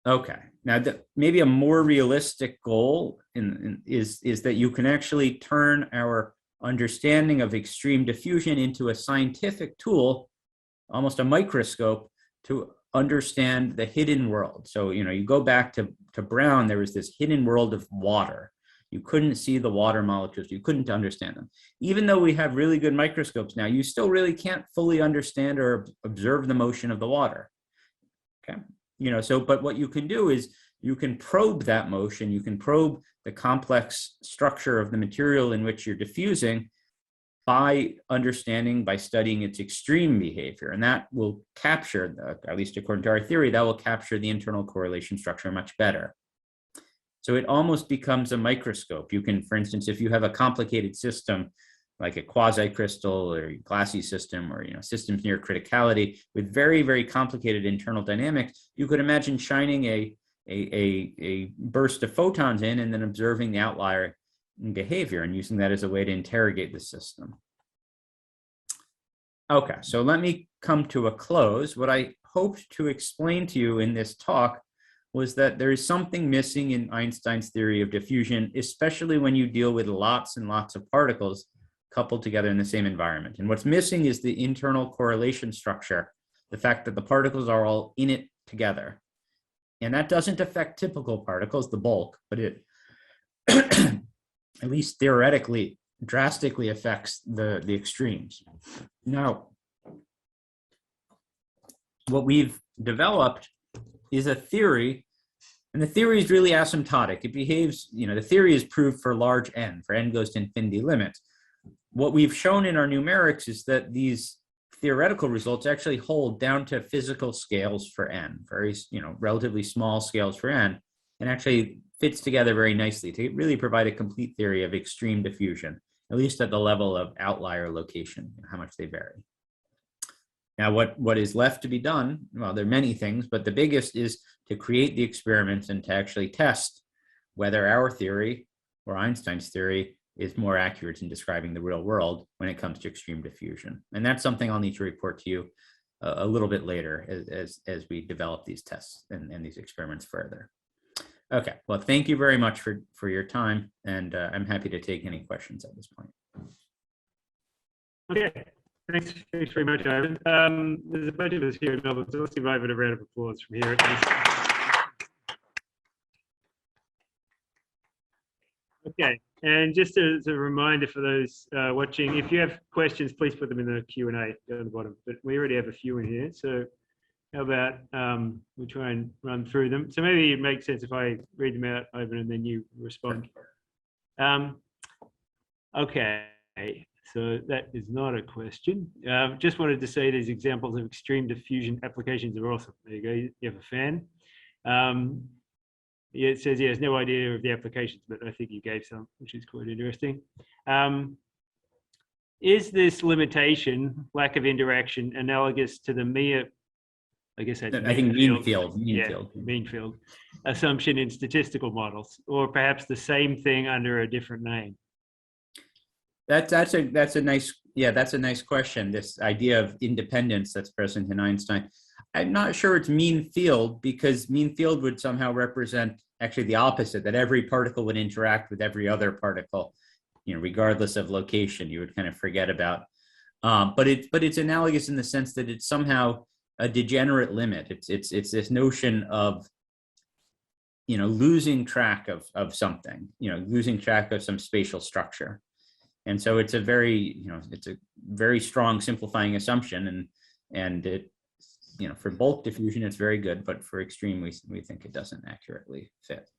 Okay, now maybe a more realistic goal is that you can actually turn our understanding of extreme diffusion into a scientific tool, almost a microscope, to understand the hidden world. So, you go back to Brown, there was this hidden world of water. You couldn't see the water molecules. You couldn't understand them. Even though we have really good microscopes now, you still really can't fully understand or observe the motion of the water. Okay. but what you can do is you can probe that motion, you can probe the complex structure of the material in which you're diffusing by studying its extreme behavior. And that will capture, at least according to our theory, that will capture the internal correlation structure much better. So it almost becomes a microscope. You can, for instance, if you have a complicated system, like a quasi-crystal or glassy system, or systems near criticality with very, very complicated internal dynamics, you could imagine shining a burst of photons in and then observing the outlier behavior and using that as a way to interrogate the system. Okay, so let me come to a close. What I hoped to explain to you in this talk was that there is something missing in Einstein's theory of diffusion, especially when you deal with lots and lots of particles coupled together in the same environment. And what's missing is the internal correlation structure, the fact that the particles are all in it together. And that doesn't affect typical particles, the bulk, but it, at least theoretically, drastically affects the extremes. Now, what we've developed is a theory, and the theory is really asymptotic. It behaves, the theory is proved for large n, for n goes to infinity limits. What we've shown in our numerics is that these theoretical results actually hold down to physical scales for n, very, relatively small scales for n, and actually fits together very nicely to really provide a complete theory of extreme diffusion, at least at the level of outlier location, how much they vary. Now, what is left to be done? Well, there are many things, but the biggest is to create the experiments and to actually test whether our theory or Einstein's theory is more accurate in describing the real world when it comes to extreme diffusion. And that's something I'll need to report to you a little bit later as we develop these tests and these experiments further. Okay, well, thank you very much for your time, and I'm happy to take any questions at this point. Okay, thanks very much, Ivan. There's a bunch of us here in Melbourne, so let's give Ivan a round of applause from here at least. Okay, and just as a reminder for those watching, if you have questions, please put them in the Q&A down the bottom. But we already have a few in here, so how about we try and run through them. So maybe it makes sense if I read them out, Ivan, and then you respond. Okay, so that is not a question. Just wanted to say these examples of extreme diffusion applications are awesome. There you go, you have a fan. Yeah, it says he has no idea of the applications, but I think you gave some, which is quite interesting. Is this limitation, lack of interaction, analogous to the mere, I guess that's mean field assumption in statistical models, or perhaps the same thing under a different name? That's a nice question. This idea of independence that's present in Einstein. I'm not sure it's mean field, because mean field would somehow represent actually the opposite, that every particle would interact with every other particle, regardless of location. You would kind of forget about. But it's analogous in the sense that it's somehow a degenerate limit. It's this notion of losing track of something, losing track of some spatial structure. And so it's a very strong simplifying assumption, and it, for bulk diffusion, it's very good, but for extreme, we think it doesn't accurately fit.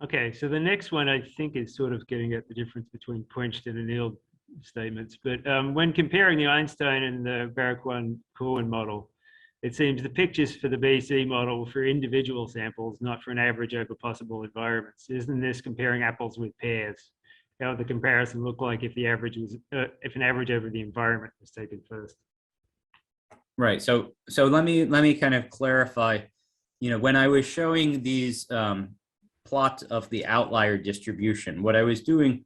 Okay, so the next one I think is sort of getting at the difference between quenched and annealed statements. But when comparing the Einstein and the Corwin model, it seems the pictures for the BC model were for individual samples, not for an average over possible environments. Isn't this comparing apples with pears? How would the comparison look like if the average was, if an average over the environment was taken first? Right. So let me kind of clarify. When I was showing these plots of the outlier distribution, what I was doing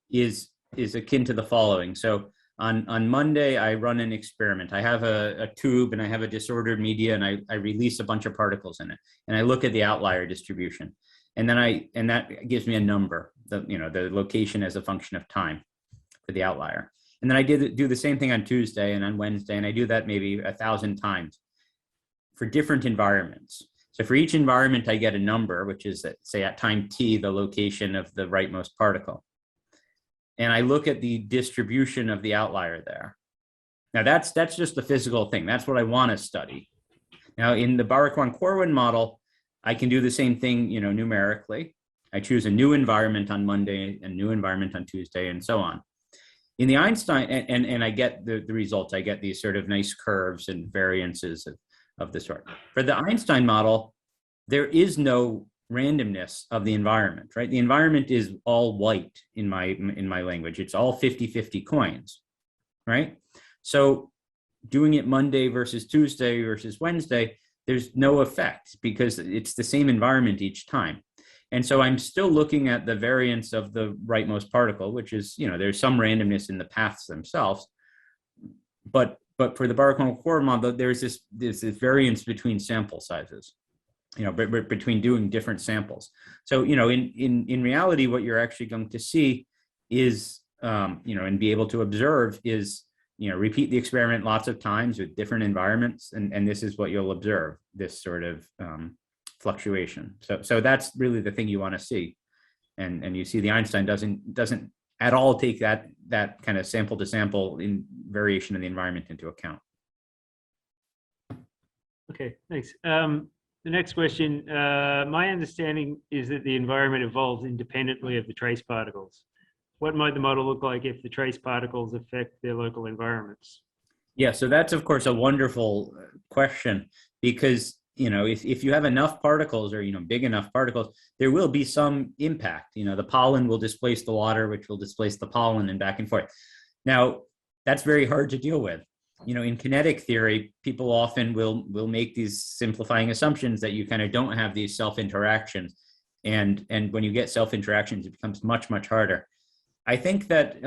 is akin to the following. So on Monday, I run an experiment. I have a tube and I have a disordered media, and I release a bunch of particles in it, and I look at the outlier distribution, and then that gives me a number, the location as a function of time for the outlier. And then I do the same thing on Tuesday and on Wednesday, and I do that maybe 1,000 times for different environments. So for each environment, I get a number, which is, say, at time t, the location of the rightmost particle. And I look at the distribution of the outlier there. Now, that's just the physical thing. That's what I want to study. Now, in the Corwin model, I can do the same thing, numerically. I choose a new environment on Monday, a new environment on Tuesday, and so on. In the Einstein, and I get the results. I get these sort of nice curves and variances of the sort. For the Einstein model, there is no randomness of the environment, right? The environment is all white in my language. It's all 50-50 coins, right? So doing it Monday versus Tuesday versus Wednesday, there's no effect because it's the same environment each time. And so I'm still looking at the variance of the rightmost particle, which is, there's some randomness in the paths themselves. But for the Corwin model, there's this variance between sample sizes, between doing different samples. So, in reality, what you're actually going to see is, and be able to observe is, repeat the experiment lots of times with different environments, and this is what you'll observe, this sort of fluctuation. So that's really the thing you want to see, and you see the Einstein doesn't at all take that kind of sample to sample in variation in the environment into account. Okay, thanks. The next question, my understanding is that the environment evolves independently of the trace particles. What might the model look like if the trace particles affect their local environments? Yeah, so that's, of course, a wonderful question, because, if you have enough particles or, big enough particles, there will be some impact. The pollen will displace the water, which will displace the pollen, and back and forth. Now, that's very hard to deal with. In kinetic theory, people often will make these simplifying assumptions that you kind of don't have these self-interactions. And when you get self-interactions, it becomes much, much harder. I think that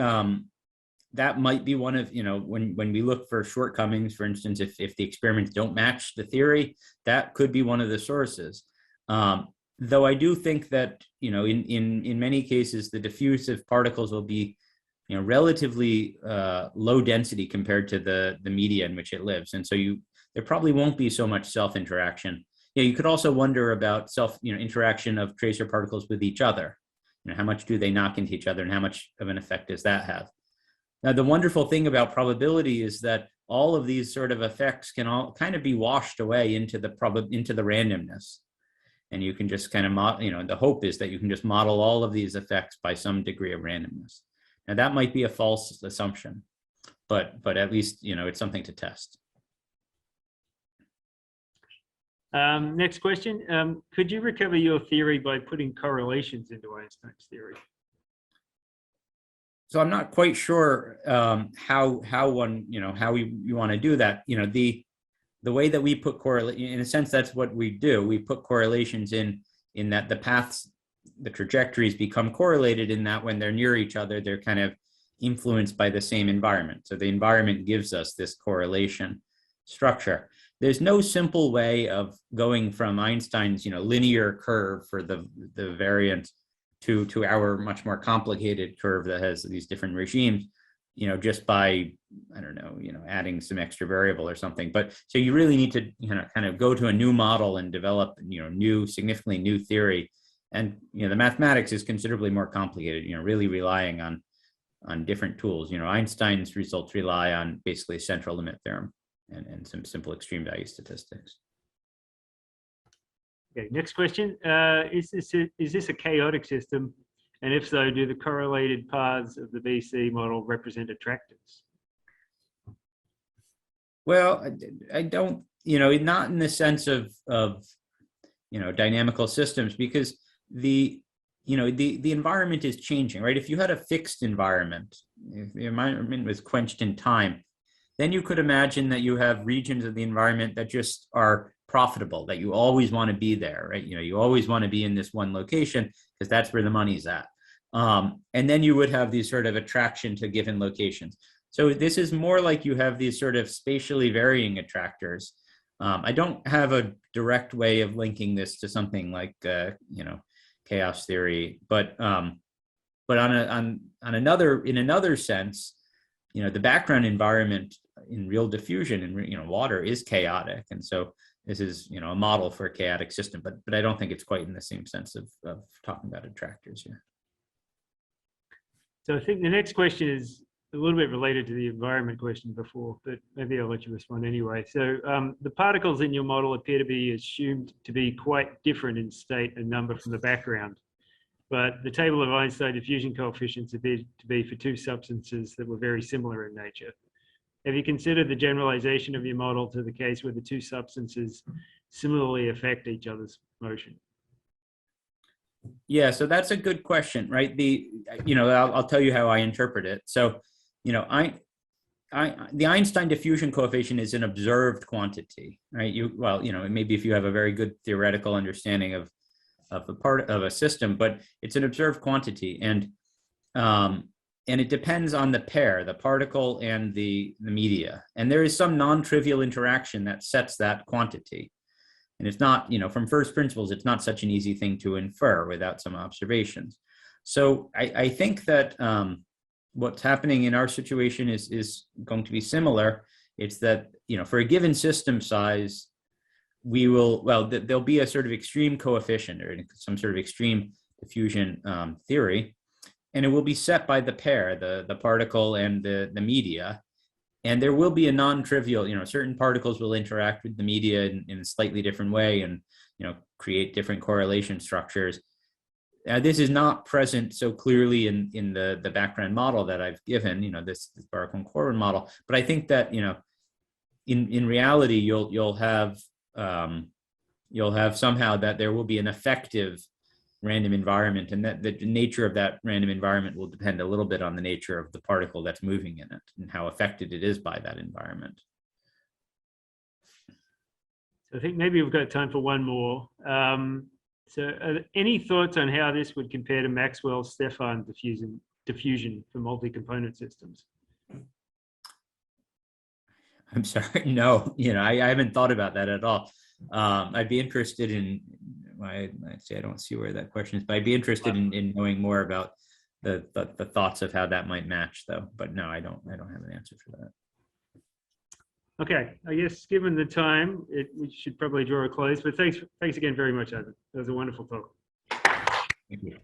that might be one of, when we look for shortcomings, for instance, if the experiments don't match the theory, that could be one of the sources. Though I do think that, in many cases, the diffusive particles will be, relatively low density compared to the media in which it lives. And so there probably won't be so much self-interaction. You could also wonder about interaction of tracer particles with each other. How much do they knock into each other, and how much of an effect does that have? Now, the wonderful thing about probability is that all of these sort of effects can all kind of be washed away into the randomness. And you can just kind of the hope is that you can just model all of these effects by some degree of randomness. Now, that might be a false assumption, but at least, it's something to test. Next question. Could you recover your theory by putting correlations into Einstein's theory? So I'm not quite sure how you want to do that. The way that we put correlation, in a sense, that's what we do. We put correlations in that the paths, the trajectories become correlated in that when they're near each other, they're kind of influenced by the same environment. So the environment gives us this correlation structure. There's no simple way of going from Einstein's, linear curve for the variance to our much more complicated curve that has these different regimes, just by, I don't know, adding some extra variable or something. But so you really need to, kind of go to a new model and develop, significantly new theory. And, the mathematics is considerably more complicated, really relying on different tools. Einstein's results rely on basically a central limit theorem and some simple extreme value statistics. Okay, next question. Is this a chaotic system? And if so, do the correlated paths of the BC model represent attractors? Well, I don't, not in the sense of dynamical systems, because the environment is changing, right? If you had a fixed environment, if the environment was quenched in time, then you could imagine that you have regions of the environment that just are profitable, that you always want to be there, right? You always want to be in this one location because that's where the money's at. And then you would have these sort of attraction to given locations. So this is more like you have these sort of spatially varying attractors. I don't have a direct way of linking this to something like, chaos theory, but in another sense, the background environment in real diffusion and water is chaotic, and so this is a model for a chaotic system, but I don't think it's quite in the same sense of talking about attractors here. So I think the next question is, a little bit related to the environment question before, but maybe I'll let you respond anyway. So the particles in your model appear to be assumed to be quite different in state and number from the background. But the table of Einstein diffusion coefficients appeared to be for two substances that were very similar in nature. Have you considered the generalization of your model to the case where the two substances similarly affect each other's motion? Yeah, so that's a good question, right? I'll tell you how I interpret it. So, the Einstein diffusion coefficient is an observed quantity, right? Maybe if you have a very good theoretical understanding of a part of a system, but it's an observed quantity, and it depends on the pair, the particle and the media, and there is some non-trivial interaction that sets that quantity. And it's not, from first principles, it's not such an easy thing to infer without some observations. So I think that what's happening in our situation is going to be similar. It's that, for a given system size, there'll be a sort of extreme coefficient or some sort of extreme diffusion theory, and it will be set by the pair, the particle and the media. And there will be a non-trivial, certain particles will interact with the media in a slightly different way and, create different correlation structures. This is not present so clearly in the background model that I've given, this Prof Corwin model. But I think that, in reality, you'll have somehow that there will be an effective random environment, and that the nature of that random environment will depend a little bit on the nature of the particle that's moving in it and how affected it is by that environment. So I think maybe we've got time for one more. Any thoughts on how this would compare to Maxwell-Stefan diffusion for multi-component systems? I'm sorry, no, I haven't thought about that at all. I'd be interested in, I'd say I don't see where that question is, but I'd be interested in knowing more about the thoughts of how that might match, though. But no, I don't have an answer for that. Okay, I guess given the time, we should probably draw a close. But thanks again very much, Ivan. That was a wonderful talk. Thank you.